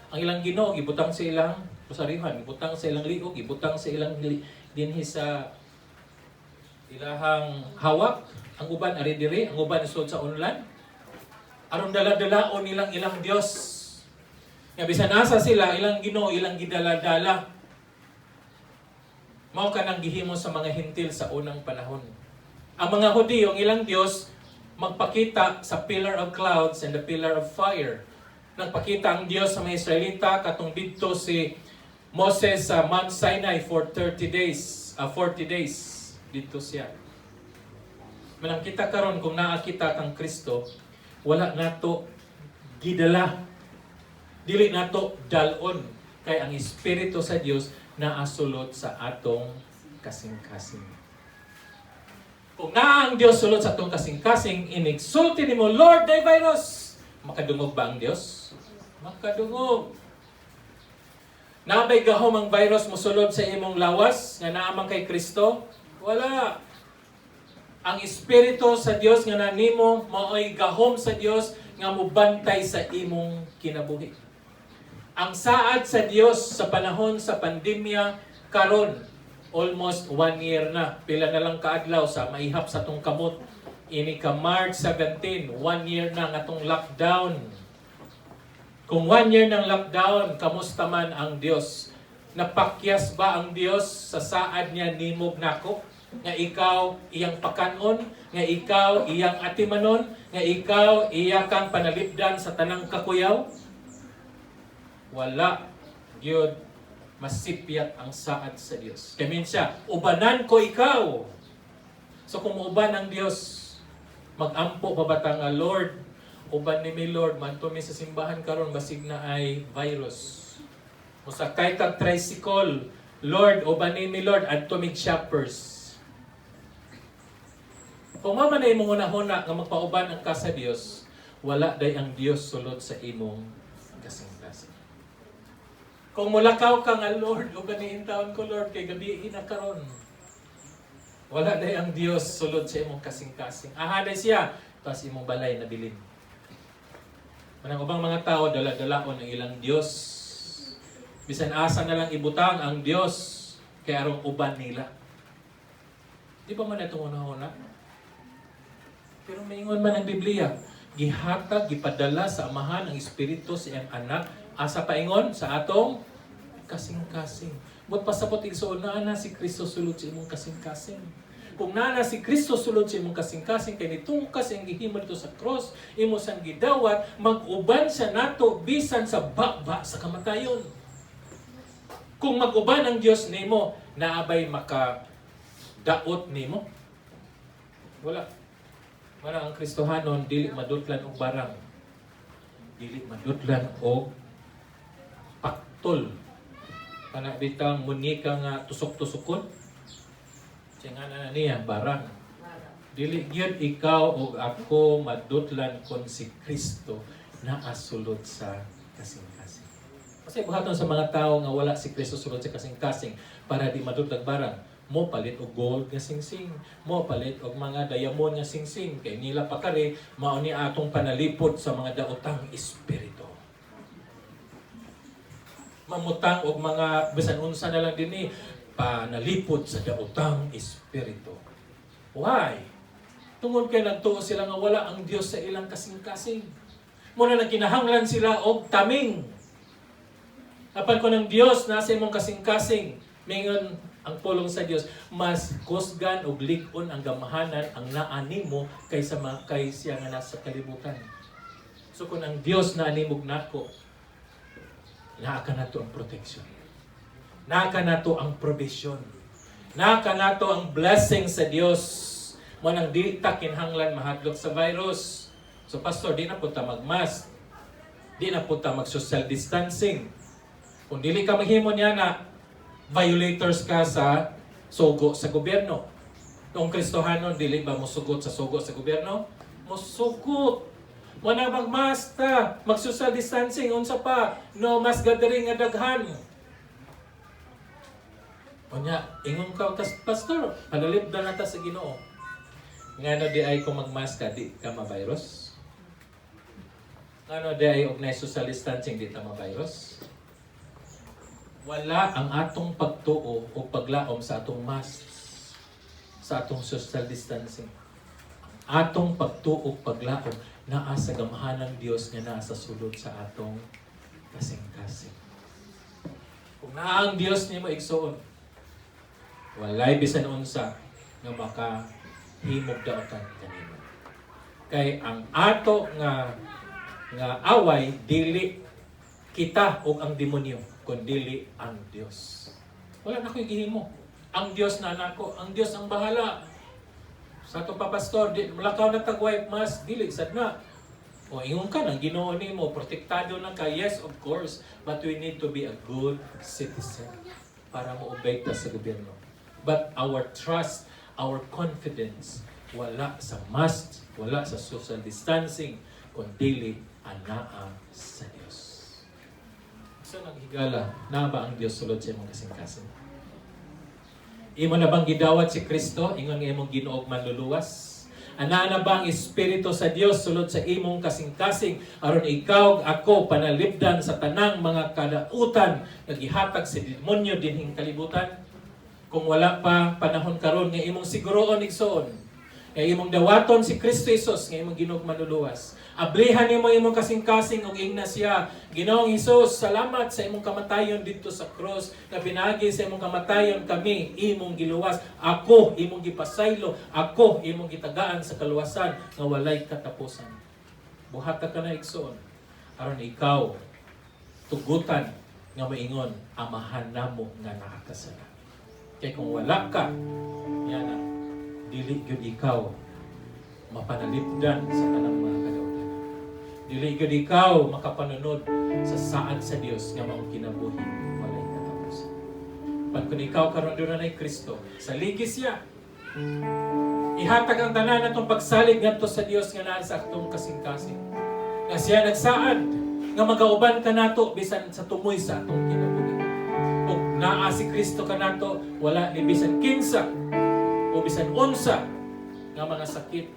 ang ilang Ginoo gibutang sa ilang rosaryohan, gibutang sa ilang liog, gibutang sa ilang dinhi sa ilahang hawak. Ang uban ari diri, ang uban isod sa unlan. Aron dala-dalaon ilang Dios. Nga bisan asa sila, ilang Ginoo, ilang gidala-dala. Mao ka nang gihimo sa mga hintil sa unang panahon. Ang mga Hudiyo, ang ilang Dios, magpakita sa pillar of clouds and the pillar of fire. Nagpakita ang Dios sa mga Israelita katong didto si Moses sa Mount Sinai for 40 days. Dito siya. Manang kita karon kung naakita kang Kristo, wala nato gidala. Dili nato dalon kay ang Espiritu sa Dios naasulod sa atong kasing-kasing. Kung naa ang Dios sulod sa atong kasing-kasing, inigsulti nimo, Lord, thy virus. Makadungog ba ang Dios? Makadungog. Nabay gahom ang virus mosulod sa imong lawas nga naamang kay Kristo? Wala. Ang Espiritu sa Dios nga nanimo mao'y gahom sa Dios nga mubantay sa imong kinabuhi. Ang saad sa Dios sa panahon sa pandemya karon almost 1 year na. Pila na lang kaadlaw sa maihap sa tong kamot. Ini ka March 17, 1 year na nga tong lockdown. Kung 1 year ng lockdown, kamusta man ang Dios? Napakyas ba ang Dios sa saad niya nimog nako? Nga ikaw iyang pakanon, nga ikaw iyang atimanon, nga ikaw iyakang panalipdan sa tanang kakuyaw? wala gyud masipyat ang saad sa Dios. Kaya siya, ubanan ko ikaw. So kung uban ang Dios, magampo pa ba ta nga Lord, uban ni mi Lord, manto mi sa simbahan karon basig na ay virus. Musakay kag tricycle, Lord, uban ni mi Lord, adto mig shoppers. Kung mama na imong una-huna nga magpauban ang ka sa Dios, wala day ang Dios sulod sa imong kasing-kasing. Kung mulakaw ka nga Lord, uban ni intawon ko Lord, kay gabi ina karon. Wala day ang Dios sulod sa imong kasing-kasing. Ahaday siya, tas imong balay na bilin. Manang ubang mga tao, dala-dalaon ang ilang Dios. Bisan asa na lang ibutang ang Dios, kaya arong uban nila. Di ba man itong una-una? Pero maingon man ang Biblia, gihatag, gipadala sa amahan ang Espiritu sa iyang anak, asa paingon sa atong kasing-kasing. But pasapot igsoon na si Kristo sulod sa imong kasing-kasing. Kung na si Kristo sulod sa imong kasing-kasing, kay nitong kasing gihimo dito sa cross, imo sang gidawat, mag-uban siya nato bisan sa baba sa kamatayon. Kung mag-uban ang Dios nimo, naabay maka-daot nimo? Wala. Wala ang Kristohanon, dili madutlan og barang. Dili madutlan og paktol. Kana bitang munika nga tusok-tusokon. Singa na niya barang. Dili gyud ikaw o ako madutlan kon si Kristo na asulod sa kasing-kasing. Kasi buhaton sa mga tao nga wala si Kristo sulod sa kasing-kasing para di madutlag barang. Mo palit og gold nga singsing, mo palit og mga diamond nga singsing, kay nila pa kare mao ni atong panalipod sa mga daotang espiritu. Mamutang og mga bisan unsa na lang dinhi panalipod sa daotang espiritu. Why? Tungod kay nagtuo sila nga wala ang Dios sa ilang kasing-kasing. Muna nang kinahanglan sila og taming. Apan ko ng Dios nasa imong kasing-kasing, mingon ang pulong sa Dios, mas kusgan og lig-on ang gamahanan ang naani mo kaysa kay siya nga nasa kalibutan. So kung ang Dios naanimog nako, naaka nato ang protection. Naaka nato ang provision. Naaka nato ang blessing sa Dios. Mo nang di ta kinahanglan mahadlok sa virus. So pastor, di na punta magmask. Di na punta mag-social distancing. Kung dili ka maghimo niya na violators ka sa sugo sa gobyerno. Kung Kristohanon, dili ba musugot sa sugo sa gobyerno? Musugot. Wala bang mask ta, mag-social distancing, unsa pa, no mass gathering nga daghan. Unya, ingon ka, pastor, panalip na nata sa Ginoo. Ngano di ay kung mag-mask ka, di ka ma-virus? Ngano di ay og na social distancing, di ta ma-virus? Wala ang atong pagtuo o paglaom sa atong mask, sa atong social distancing. Atong pagtuo o paglaom naa sa gamahan ng Dios nga naa sa sulod sa atong kasing-kasing. Kung naa ang Dios nimo igsoon, walay bisan unsa nga makahimog daotan kanimo. Kay ang ato nga away dili kita o ang demonyo, kundi ang Dios. Wala na ko'y gihimo. Ang Dios na nako, ang Dios ang bahala. Sa ito pa pastor, lakaw na tagway mas, dili sad na. O ingon ka ng Ginoo nimo, protektado na ka. Yes, of course, but we need to be a good citizen para mo-obey ta sa gobyerno. But our trust, our confidence, wala sa must, wala sa social distancing, kundi anaa sa Dios. So naghigala, na ba ang Dios sulod sa imong kasing-kasing? Imo na bang gidawat si Kristo, ingon nga imong Ginoog manluluwas? Ana na ba ang Espiritu sa Dios sulod sa imong kasing-kasing aron ikaw ako panalipdan sa tanang mga kadautan nga gihatag sa demonyo dinhing kalibutan? Kung wala pa panahon karon nga imong siguroon igsoon, nga imong dawaton si Kristo Jesus nga imong Ginoog manluluwas. Ablihan nimo imong kasing-kasing ug ingna siya. Ginoong Hesus, salamat sa imong kamatayon dito sa cross. Na pinagi sa imong kamatayon kami imong giluwas. Ako imong gipasaylo, ako imong gitagaan sa kaluwasan nga walay katapusan. Buhata ka na igsoon aron ikaw tugutan nga maingon, amahan namo nga nakakasala. Kaya kung wala ka, yan ang dili gyud ikaw mapanalipdan sa tanang mga kadaugan. Dili gyud ikaw makapanunod sa saad sa Dios nga maong kinabuhi walay katapusan. Pag kung ikaw karon doon na Kristo, saligis siya. Ihatag ang tanan natong pagsalig ngadto sa Dios nga naa sa atong kasing-kasing. Nga siya nagsaad nga magauban ka nato bisan sa tumoy sa atong kinabuhi. Ug naa si Kristo ka nato, wala ni bisan kinsa o bisan unsa nga mga sakit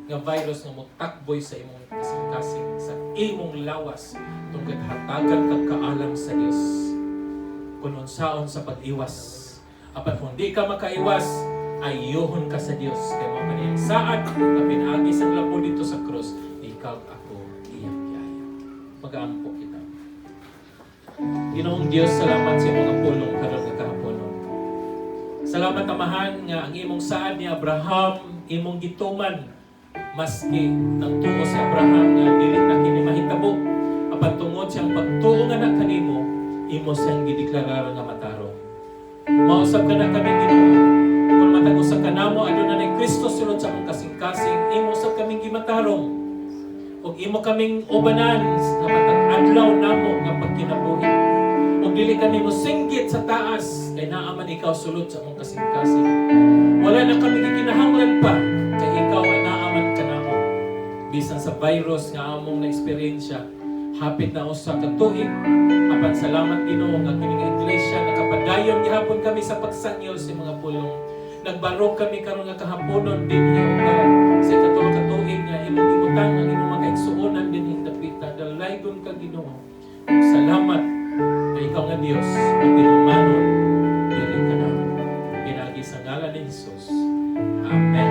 nga virus nga motakboy sa imong kasing-kasing, sa imong lawas tungkol hatagan kag kaalam sa Dios. Kung unsaon sa pag-iwas. Apan kung di ka makaiwas, ayuhon ka sa Dios. Kaya mo kaniyang saad na pinagi sang lapo dito sa krus, ikaw ako iyang-iyaya. Mag-aampo kita. Ginoong Dios, salamat sa mga pulong karon nga kahapon. Salamat Amahan nga ang imong saad ni Abraham, imong gituman maski nagtuo si Abraham nga dili na kini mahitabo. Apan tungod siyang pagtuo nga na kanimo, imo siyang gideklarar nga matarong. Mausap ka na kami Ginoo. Kung matag-usap ka namo aduna ni Kristo sulod sa among kasing-kasing, imo usap kaming gimatarong. Ug imo kaming ubanan sa matag adlaw namo nga pagkinabuhi. Ug dili kami mosinggit sa taas kay naa man ikaw sulod sa among kasing-kasing. Wala na kami gikinahanglan pa kay ikaw ang naaman ka namo. Bisan sa virus nga among na-eksperyensya, hapit na usa ka tuig. Apan salamat Ginoo nga kining iglesia nakapadayon gihapon kami sa pagsangyo sa mga pulong. Nagbarog kami karon nga kahaponon dinhi ug sa ikatulo ka tuig nga imong gibutang ang imong mga igsuonan dinhi dapita dalaygon ka Ginoo. Salamat kay ikaw nga Dios pagtinumanon dili ka na. Pinagi sa ngalan ni Jesus. Amen.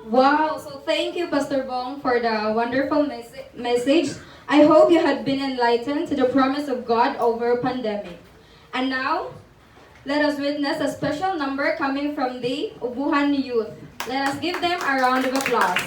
Wow, so thank you, Pastor Bong, for the wonderful message. I hope you had been enlightened to the promise of God over pandemic. And now, let us witness a special number coming from the Ubuhan youth. Let us give them a round of applause.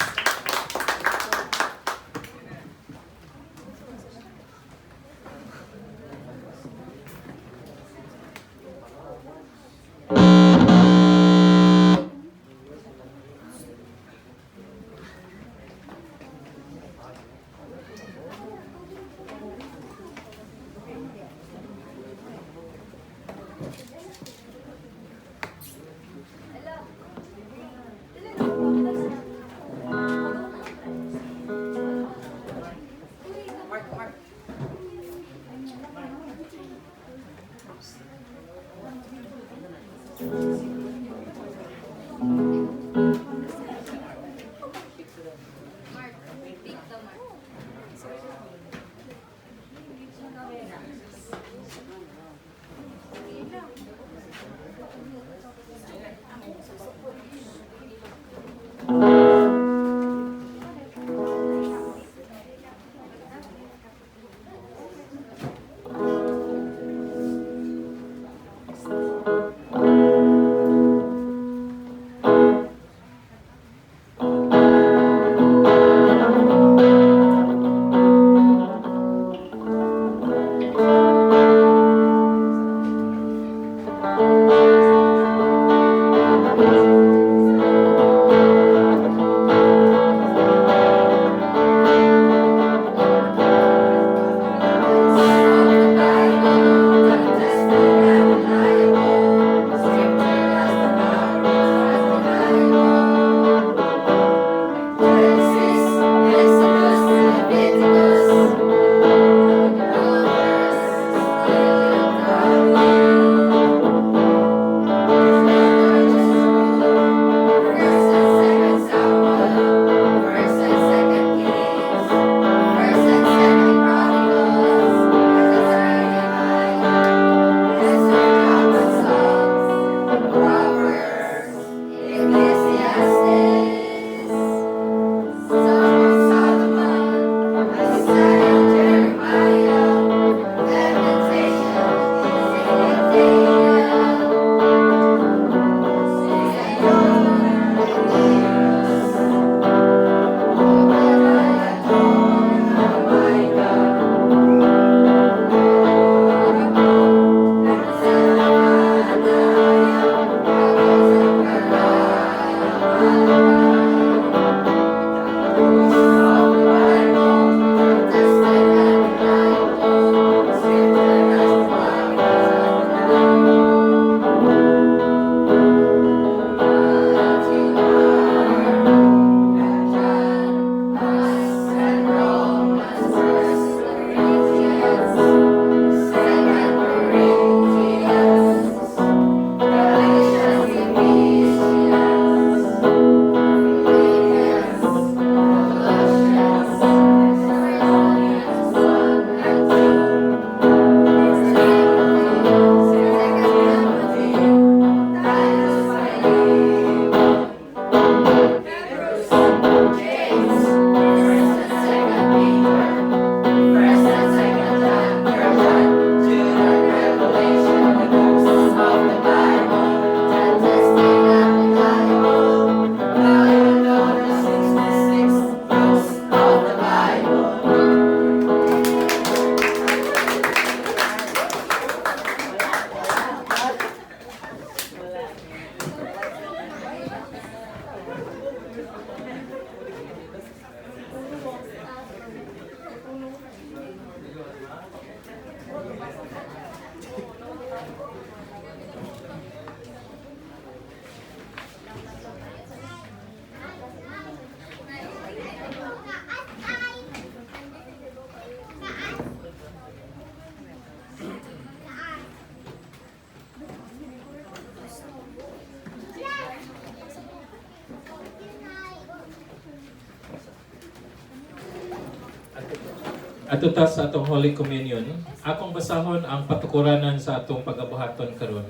Ato ta sa atong Holy Communion, akong basahon ang patukuranan sa atong pagabuhaton karon.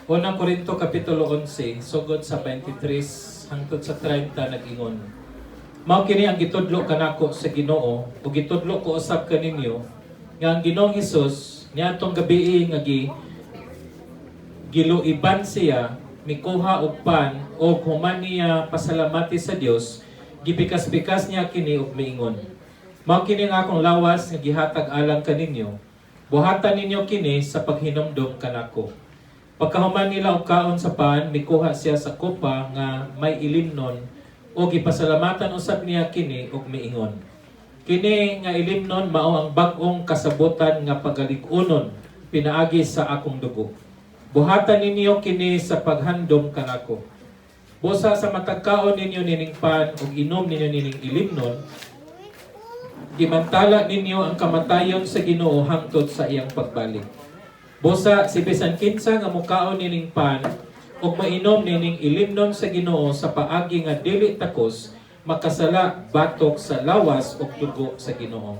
Unang Korinto Kapitulo 11, sugod sa 23 hangtod sa 30 nag-ingon. Mao kini ang gitudlo kanako sa Ginoo ug gitudlo ko usab kaninyo nga ang Ginoong Hesus niadtong gabii nga giluiban siya mikuha og pan og human niya pasalamati sa Dios, gibikas-bikas niya kini og miingon. Mao kini nga akong lawas nga gihatag alang kaninyo. Buhatan ninyo kini sa paghinumdom kanako. Pagkahuman nila og kaon sa pan, mikuha siya sa kopa nga may ilimnon o gipasalamatan usab niya kini og miingon. Kini nga ilimnon mao ang bag-ong kasabutan nga pagalig-unon pinaagi sa akong dugo. Buhatan ninyo kini sa paghandom kanako. Busa sa matagkaon ninyo nining pan ug inom ninyo nining ilimnon, gimantala ninyo ang kamatayon sa Ginoo hangtod sa iyang pagbalik. Busa si bisan kinsa nga mukaon nining pan ug mainom nining ilimnon sa Ginoo sa paagi nga dili takos, makasala batok sa lawas ug dugo sa Ginoo.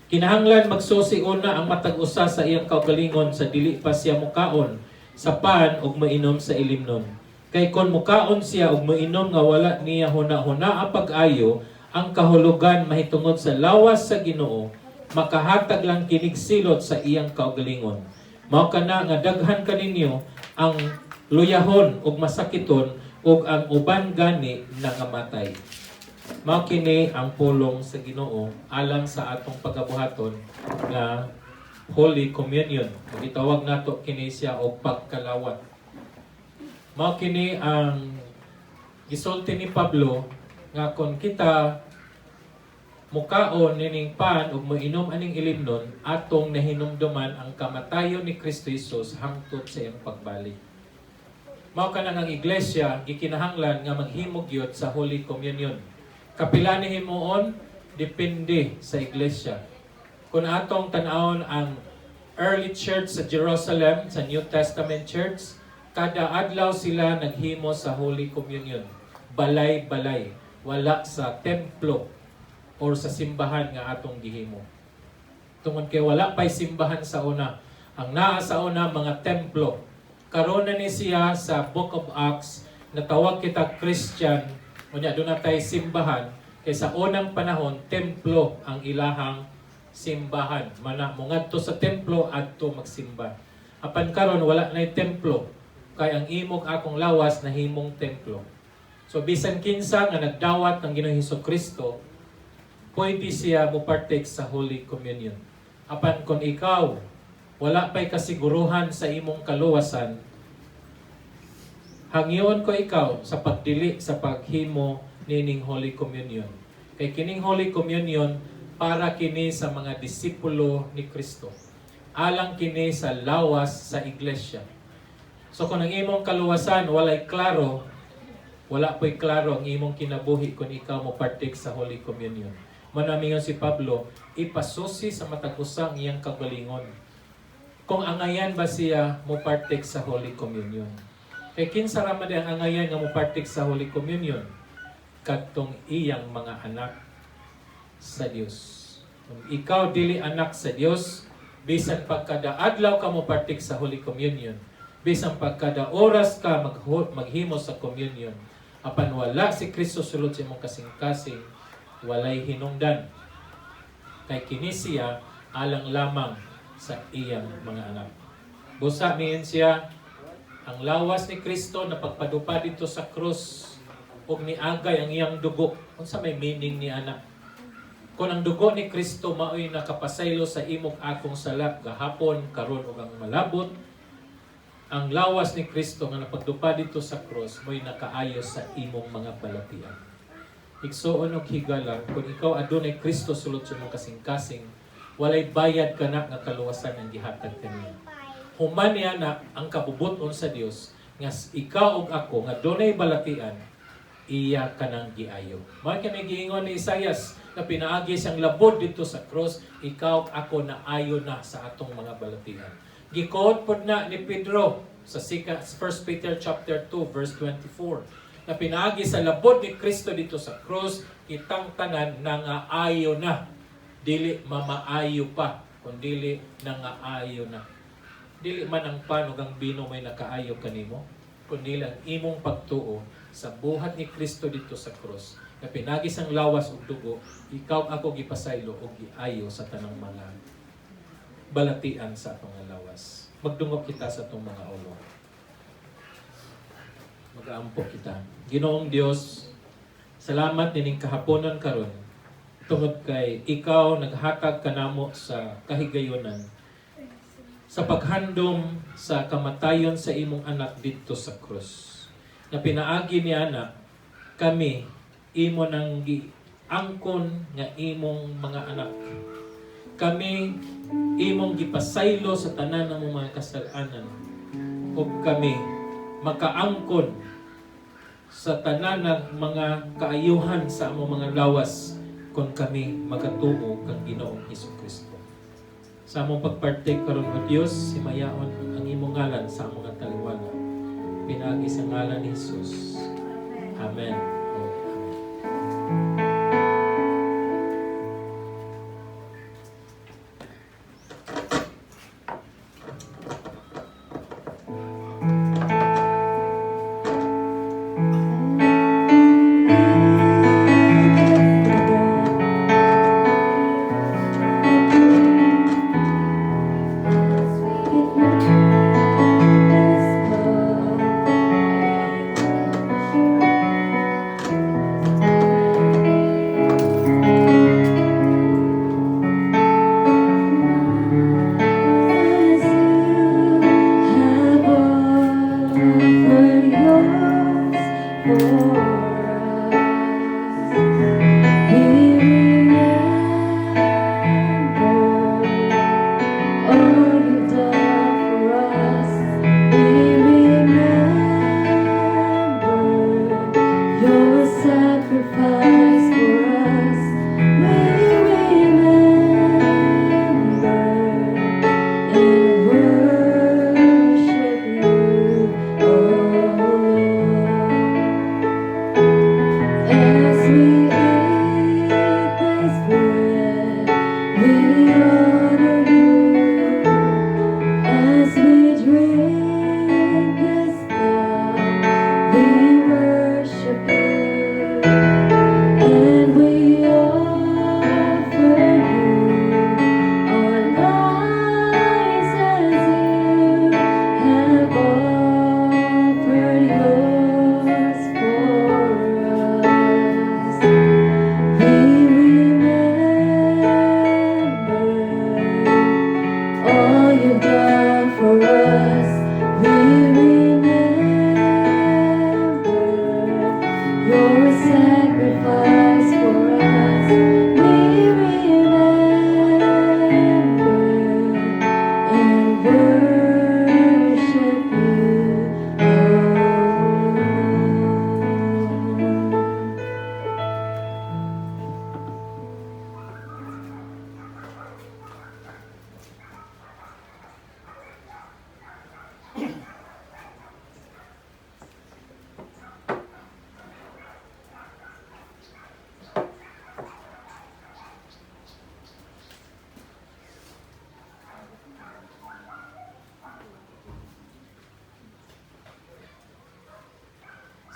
Kinahanglan magsusi una ang matag usa sa iyang kaugalingon sa dili pa siya mukaon sa pan ug mainom sa ilimnon. Kay kon mukaon siya ug mainom nga wala niya huna-huna pag-ayo, ang kahulugan mahitungod sa lawas sa Ginoo, makahatag lang kinig silot sa iyang kaugalingon. Mao kana nga daghan kaninyo ang luyahon ug masakiton ug ang uban gani nangamatay. Mao kini ang pulong sa Ginoo alang sa atong pagabuhaton nga Holy Communion. Gitawag nato kini siya og pagkalawat. Mao kini ang gisulti ni Pablo nga kon kita mukaon nining pan ug moinom aning ilimnon, atong nahinumduman ang kamatayon ni Kristo Jesus hangtod sa iyang pagbalik. Mao kana ang iglesia gikinahanglan nga maghimo gyud sa Holy Communion. Kapila ni himuon depende sa iglesia. Kung atong tan-awon ang early church sa Jerusalem, sa New Testament church, kada adlaw sila naghimo sa Holy Communion. Balay-balay, wala sa templo or sa simbahan nga atong gihimo. Tungod kay wala pay simbahan sa una. Ang naa sa una mga templo. Karon na ni siya sa Book of Acts, natawag kita Christian, unya doon na tayo simbahan, kay sa unang panahon, templo ang ilahang simbahan. Mana mo ngadto sa templo adto magsimba. Apan karon wala na templo, kay ang imog akong lawas na himong templo. So bisan kinsa nga nagdawat ng Ginoong Hesukristo, pwede siya mo partake sa Holy Communion. Apan kung ikaw wala pa'y kasiguruhan sa imong kaluwasan, hangyon ko ikaw sa pagdili sa paghimo nining Holy Communion. Kay kining Holy Communion para kini sa mga disipulo ni Kristo. Alang kini sa lawas sa iglesia. So kung ang imong kaluwasan walay klaro, wala po'y klaro ang imong kinabuhi kung ikaw mo partake sa Holy Communion. Manamingon si Pablo, ipasusi sa matag-usang iyang kagalingon. Kung angayan ba siya mo partake sa Holy Communion? Kay kinsa ra man ang angayan nga mo partake sa Holy Communion? Kadtong iyang mga anak sa Dios. Kung ikaw dili anak sa Dios, bisan pagkada adlaw ka mo partake sa Holy Communion, bisan pagkada oras ka maghimo sa communion, apan wala si Kristo sulod sa imong kasing-kasing, walay hinungdan. Kay kini siya alang lamang sa iyang mga anak. Busa miin siya ang lawas ni Kristo na pagpadupad dito sa krus ug niagay ang iyang dugo. Unsa may meaning ni ana? Kung ang dugo ni Kristo mao'y nakapasaylo sa imong akong sala gahapon, karon ug ang malabot, ang lawas ni Kristo nga napagdupad dito sa krus mo'y nakaayos sa imong mga balatian. Igsuon og higala, kung ikaw adunay Kristo sulod sa imong kasing-kasing, walay bayad ka na nga kaluwasan ang gihatag kaniya. Human niya na ang kabubuton sa Dios nga ikaw ug ako nga dunay balatian, iya kanang giayo. Mao kini giingon ni Isaias na pinaagi siyang labod dito sa cross, ikaw ako na ayo na sa atong mga balatian. Gikot pod na ni Pedro sa 1 Peter chapter 2 verse 24 na pinaagi sa labod ni Kristo dito sa cross, kitang tanan na nga ayo na dili mamaayo pa, kundi nangaayo na. Dili man ang panog ang bino may nakaayo kanimo, kundi lang imong pagtuo sa buhat ni Kristo dito sa cross. Na pinagis ang lawas ug dugo, ikaw ako gipasaylo ug giayo sa tanang mga balatian sa atong lawas. Magdungog kita sa atong mga ulo. Mag-aampo kita. Ginoong Dios, salamat nining kahaponon karon. Tungod kay ikaw naghatag kanamo sa kahigayonan sa paghandom sa kamatayon sa imong anak dito sa krus. Na pinaagi ni anak kami imo nang giangkon nga imong mga anak. Kami imong gipasaylo sa tanan ng mga kasalanan. Ug kami makaangkon sa tanan ng mga kaayuhan sa among mga lawas kung kami magatuo kang Ginoong Hesukristo. Sa among pagpartake karon o Dios, himayaon ang imong ngalan sa among taliwala. Pinagi sa ngalan ni Jesus. Amen.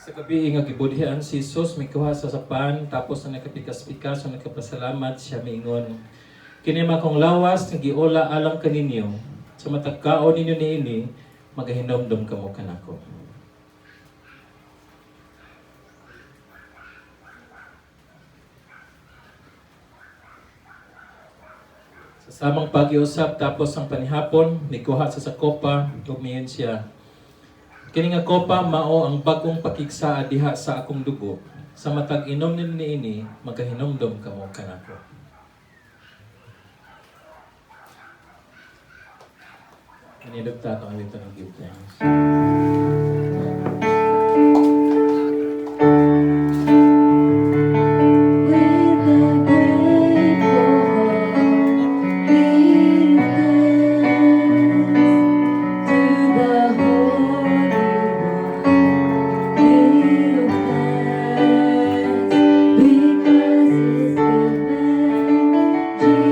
Sa gabi nga gibudhian si Jesus mikuha sa sapan tapos na nakapikas-pikas na nakapasalamat siya miingon. Kini makong lawas nga giola alang kaninyo sa matagkaon ninyo niini magahinomdom kamo kanako. Sa samang pag-iusap tapos ang panihapon mikuha sa kopa ug miingon siya. Kini nga kopa mao ang bagong pakigsaa diha sa akong dugo. Sa matag inom niini magahinomdom kamo kanako. Kanidugta to ang dito ng give thanks. Jesus.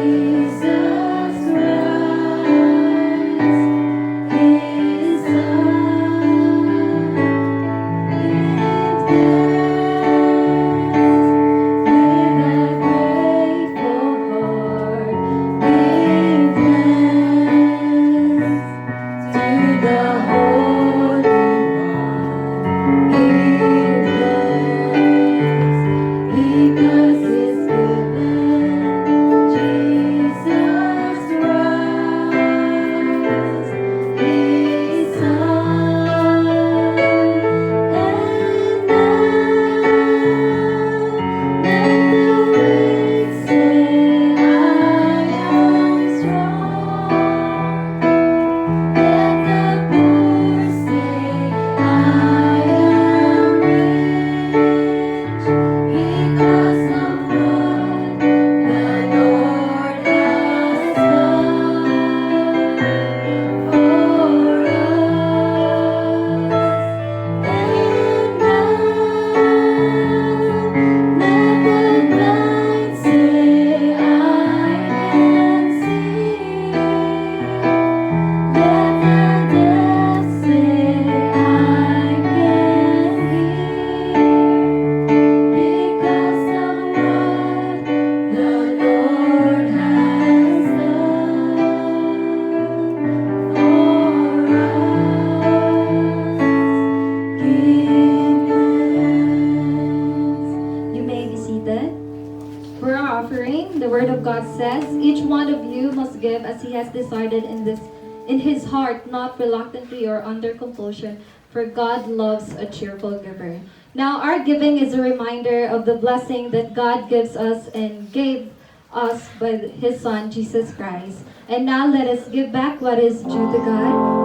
he has decided in his heart, not reluctantly or under compulsion, for God loves a cheerful giver. Now, our giving is a reminder of the blessing that God gives us and gave us by his Son, Jesus Christ. And now let us give back what is due to God.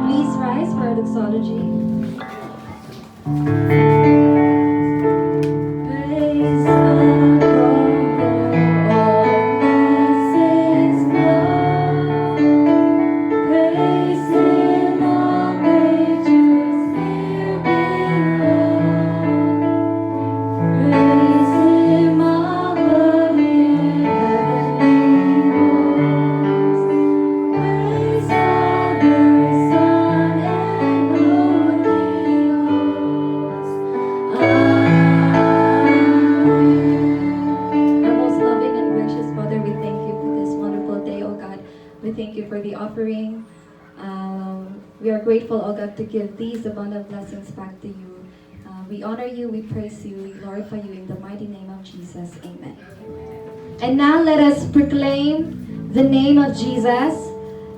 Please rise for our doxology. Praise the Lord, all blessings flow. Praise Him, all creatures here below. Praise Him above the heavenly hosts. Praise Father, Son, and Holy Ghost. Amen. Our most loving and gracious Father, we thank you for this wonderful day, O God. We thank you for the offering. We are grateful, O God, to give these abundant blessings back to you. We honor you, we praise you, we glorify you in the mighty name of Jesus. Amen. And now let us proclaim the name of Jesus,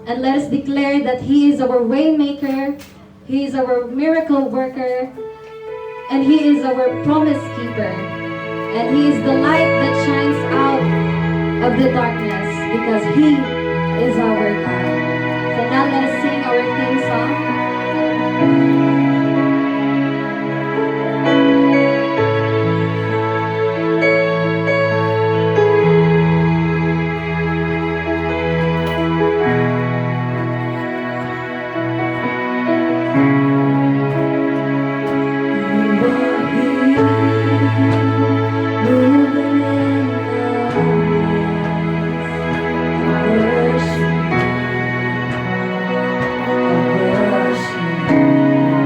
and let us declare that He is our way maker, He is our miracle worker, and He is our promise keeper. And He is the light that shines out of the darkness, because He is our God. So now let us sing our theme song. Worship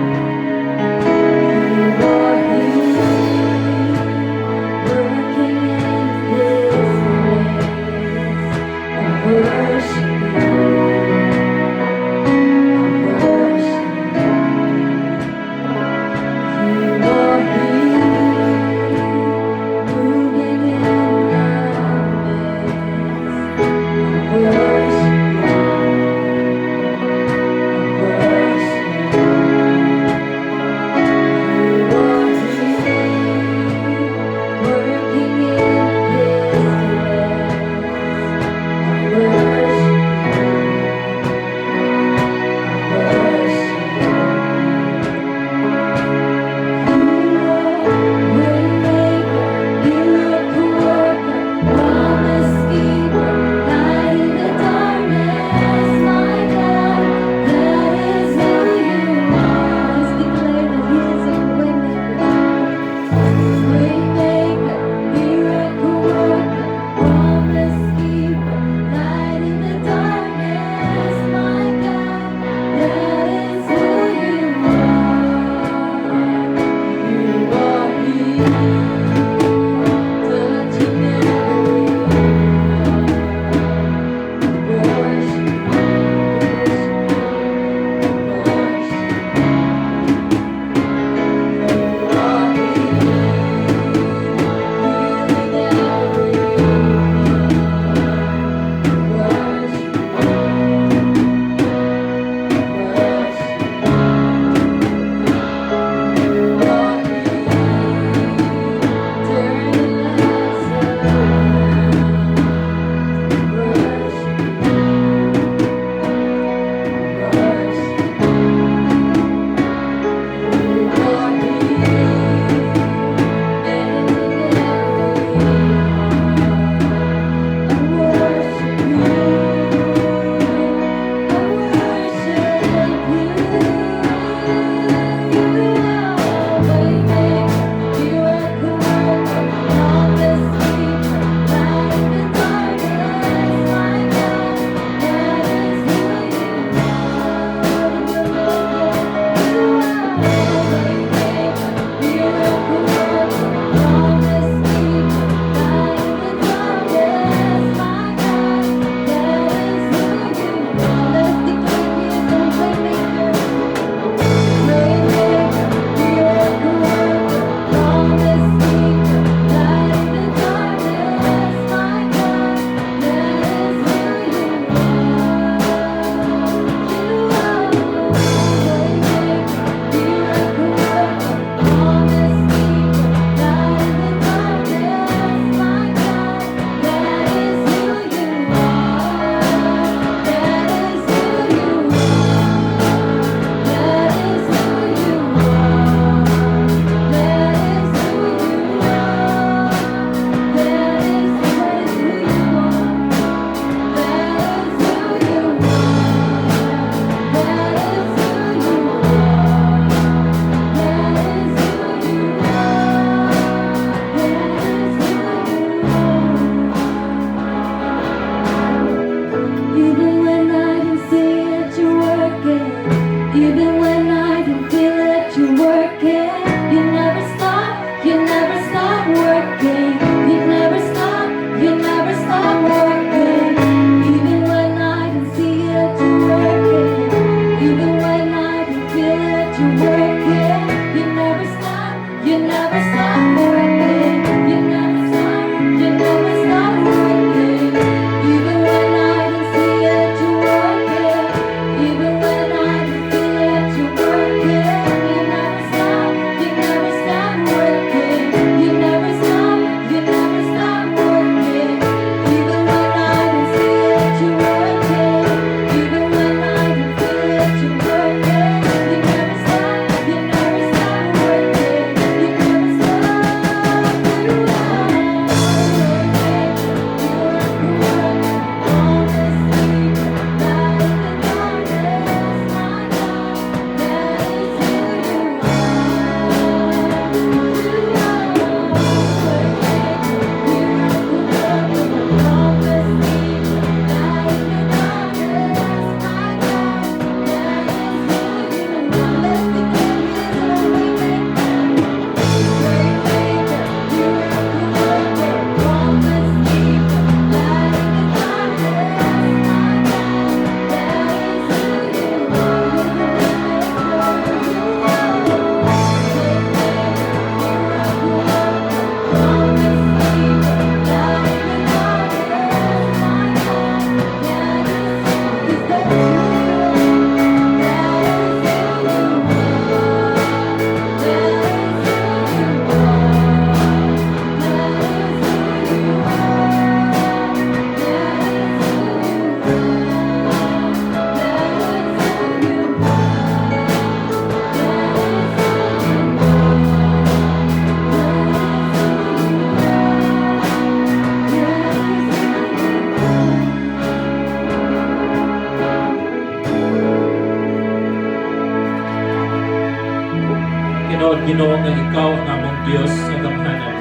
Tinood Ginoo nga ikaw ang among Dios nga gamhanan.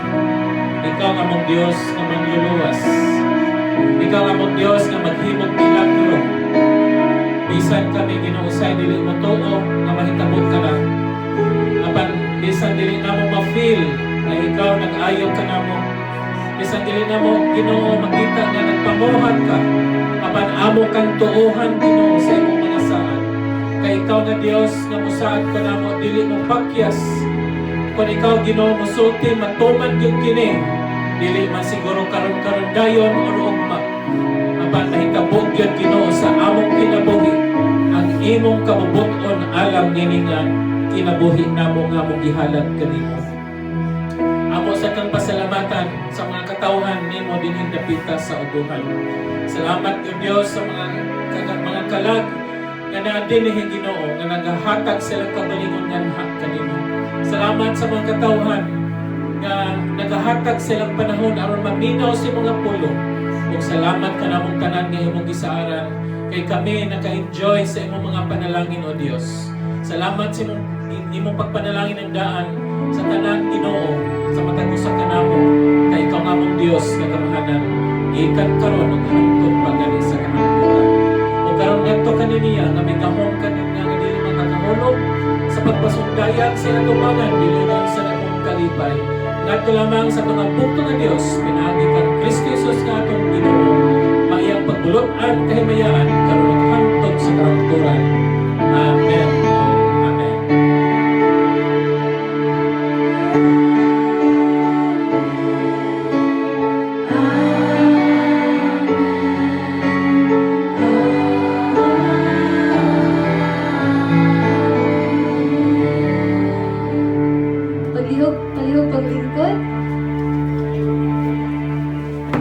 Ikaw ang among Dios nga manluluwas. Ikaw ang among Dios nga maghimog milagro. Bisan kami ginuusay dili mo tuo nga mahitabo ka na. Apan bisan dili namo ma-feel na ikaw nag-ayo ka namo. Bisan dili namo Ginoo makita nga nagpamuhat ka. Apan amo kang tuohan Ginoo sa imong mga saan. Kay ikaw na Dios nga musaad ka namo dili mo pakyas. Kung ikaw Ginoo musulti matuman gyud kini. Dili man siguro karon dayon or ugma. Apan nahitabo gyud Ginoo sa among kinabuhi. Ang imong kabubuton alam nini nga kinabuhi namo nga mong gihalad kanimo. Amo sa kang pasalamatan sa mga katawhan nimo dinhi dapita sa ubuhan. Salamat gyud Dios sa mga kalag nga naa dinhi Ginoo nga nagahatag silang kagalingon nga kanimo. Salamat sa mga katawhan nga nagahatag silang panahon aron maminaw si mga pulo. Ug salamat ka namong tanan nga imong gisaaran kay kami naka-enjoy sa imong mga panalangin o Dios. Salamat sa imong pagpanalangin ng daan sa tanan Ginoo sa matag usa ka namo kay ikaw nga mong Dios nga kamahanan gikan karon ug hangtod pagani sa kahangturan. O karon ngadto kaniniya nga may gahom kanina nga dili makakahulog sa pagpasundayag sa atubangan dili lang sa akong kalipay. Ngadto lamang sa tungang bugtong nga Dios pinaagi kang Kristo Jesus nga atong Ginoo maiyang pagbulotan kahimayaan karon ug hangtod sa kahangturan. Amen. Amen. paglingkod.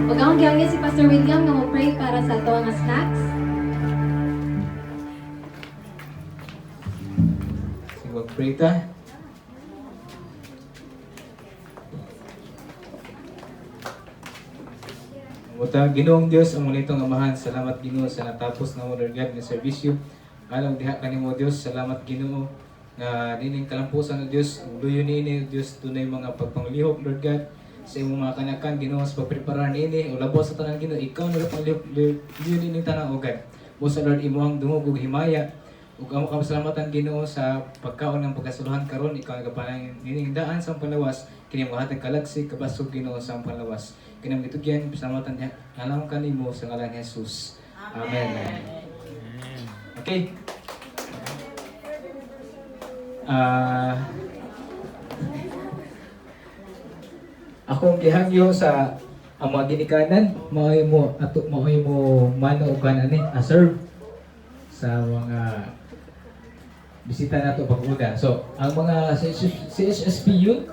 Huwag akong giyangin si Pastor William nga mo-pray para sa ato nga snacks. Sige, mag-pray ta. Mutang Ginoong Dios ang munitong amahan, salamat Ginoo sa natapos na mo Lord God nga serbisyo. Alam diha kanimo Dios, salamat Ginoo nga nining kalampusan ng Dios, luyo niini Dios tunay mga pagpanglihok Lord God sa imong mga kanakan Ginoo sa pagprepara niini o labos sa tanan Ginoo, ikaw na panglihok luyo nining tanan o God. Mo sa Lord imong dungog ug himaya ug amo kasalamatan Ginoo sa pagkaon ng pagkasuluhan karon, ikaw nagapanang nining daan sa palawas kini mahatag kalagsi kabasog Ginoo sa palawas. Kinang gitugyan pasalamatan niya alam kanimo sa ngalan ni Jesus. Amen. Okay. Akong gihangyo sa ang mga ginikanan, maoy mo mano og kanani serve sa mga bisita nato pag-una. So, ang mga CHSP youth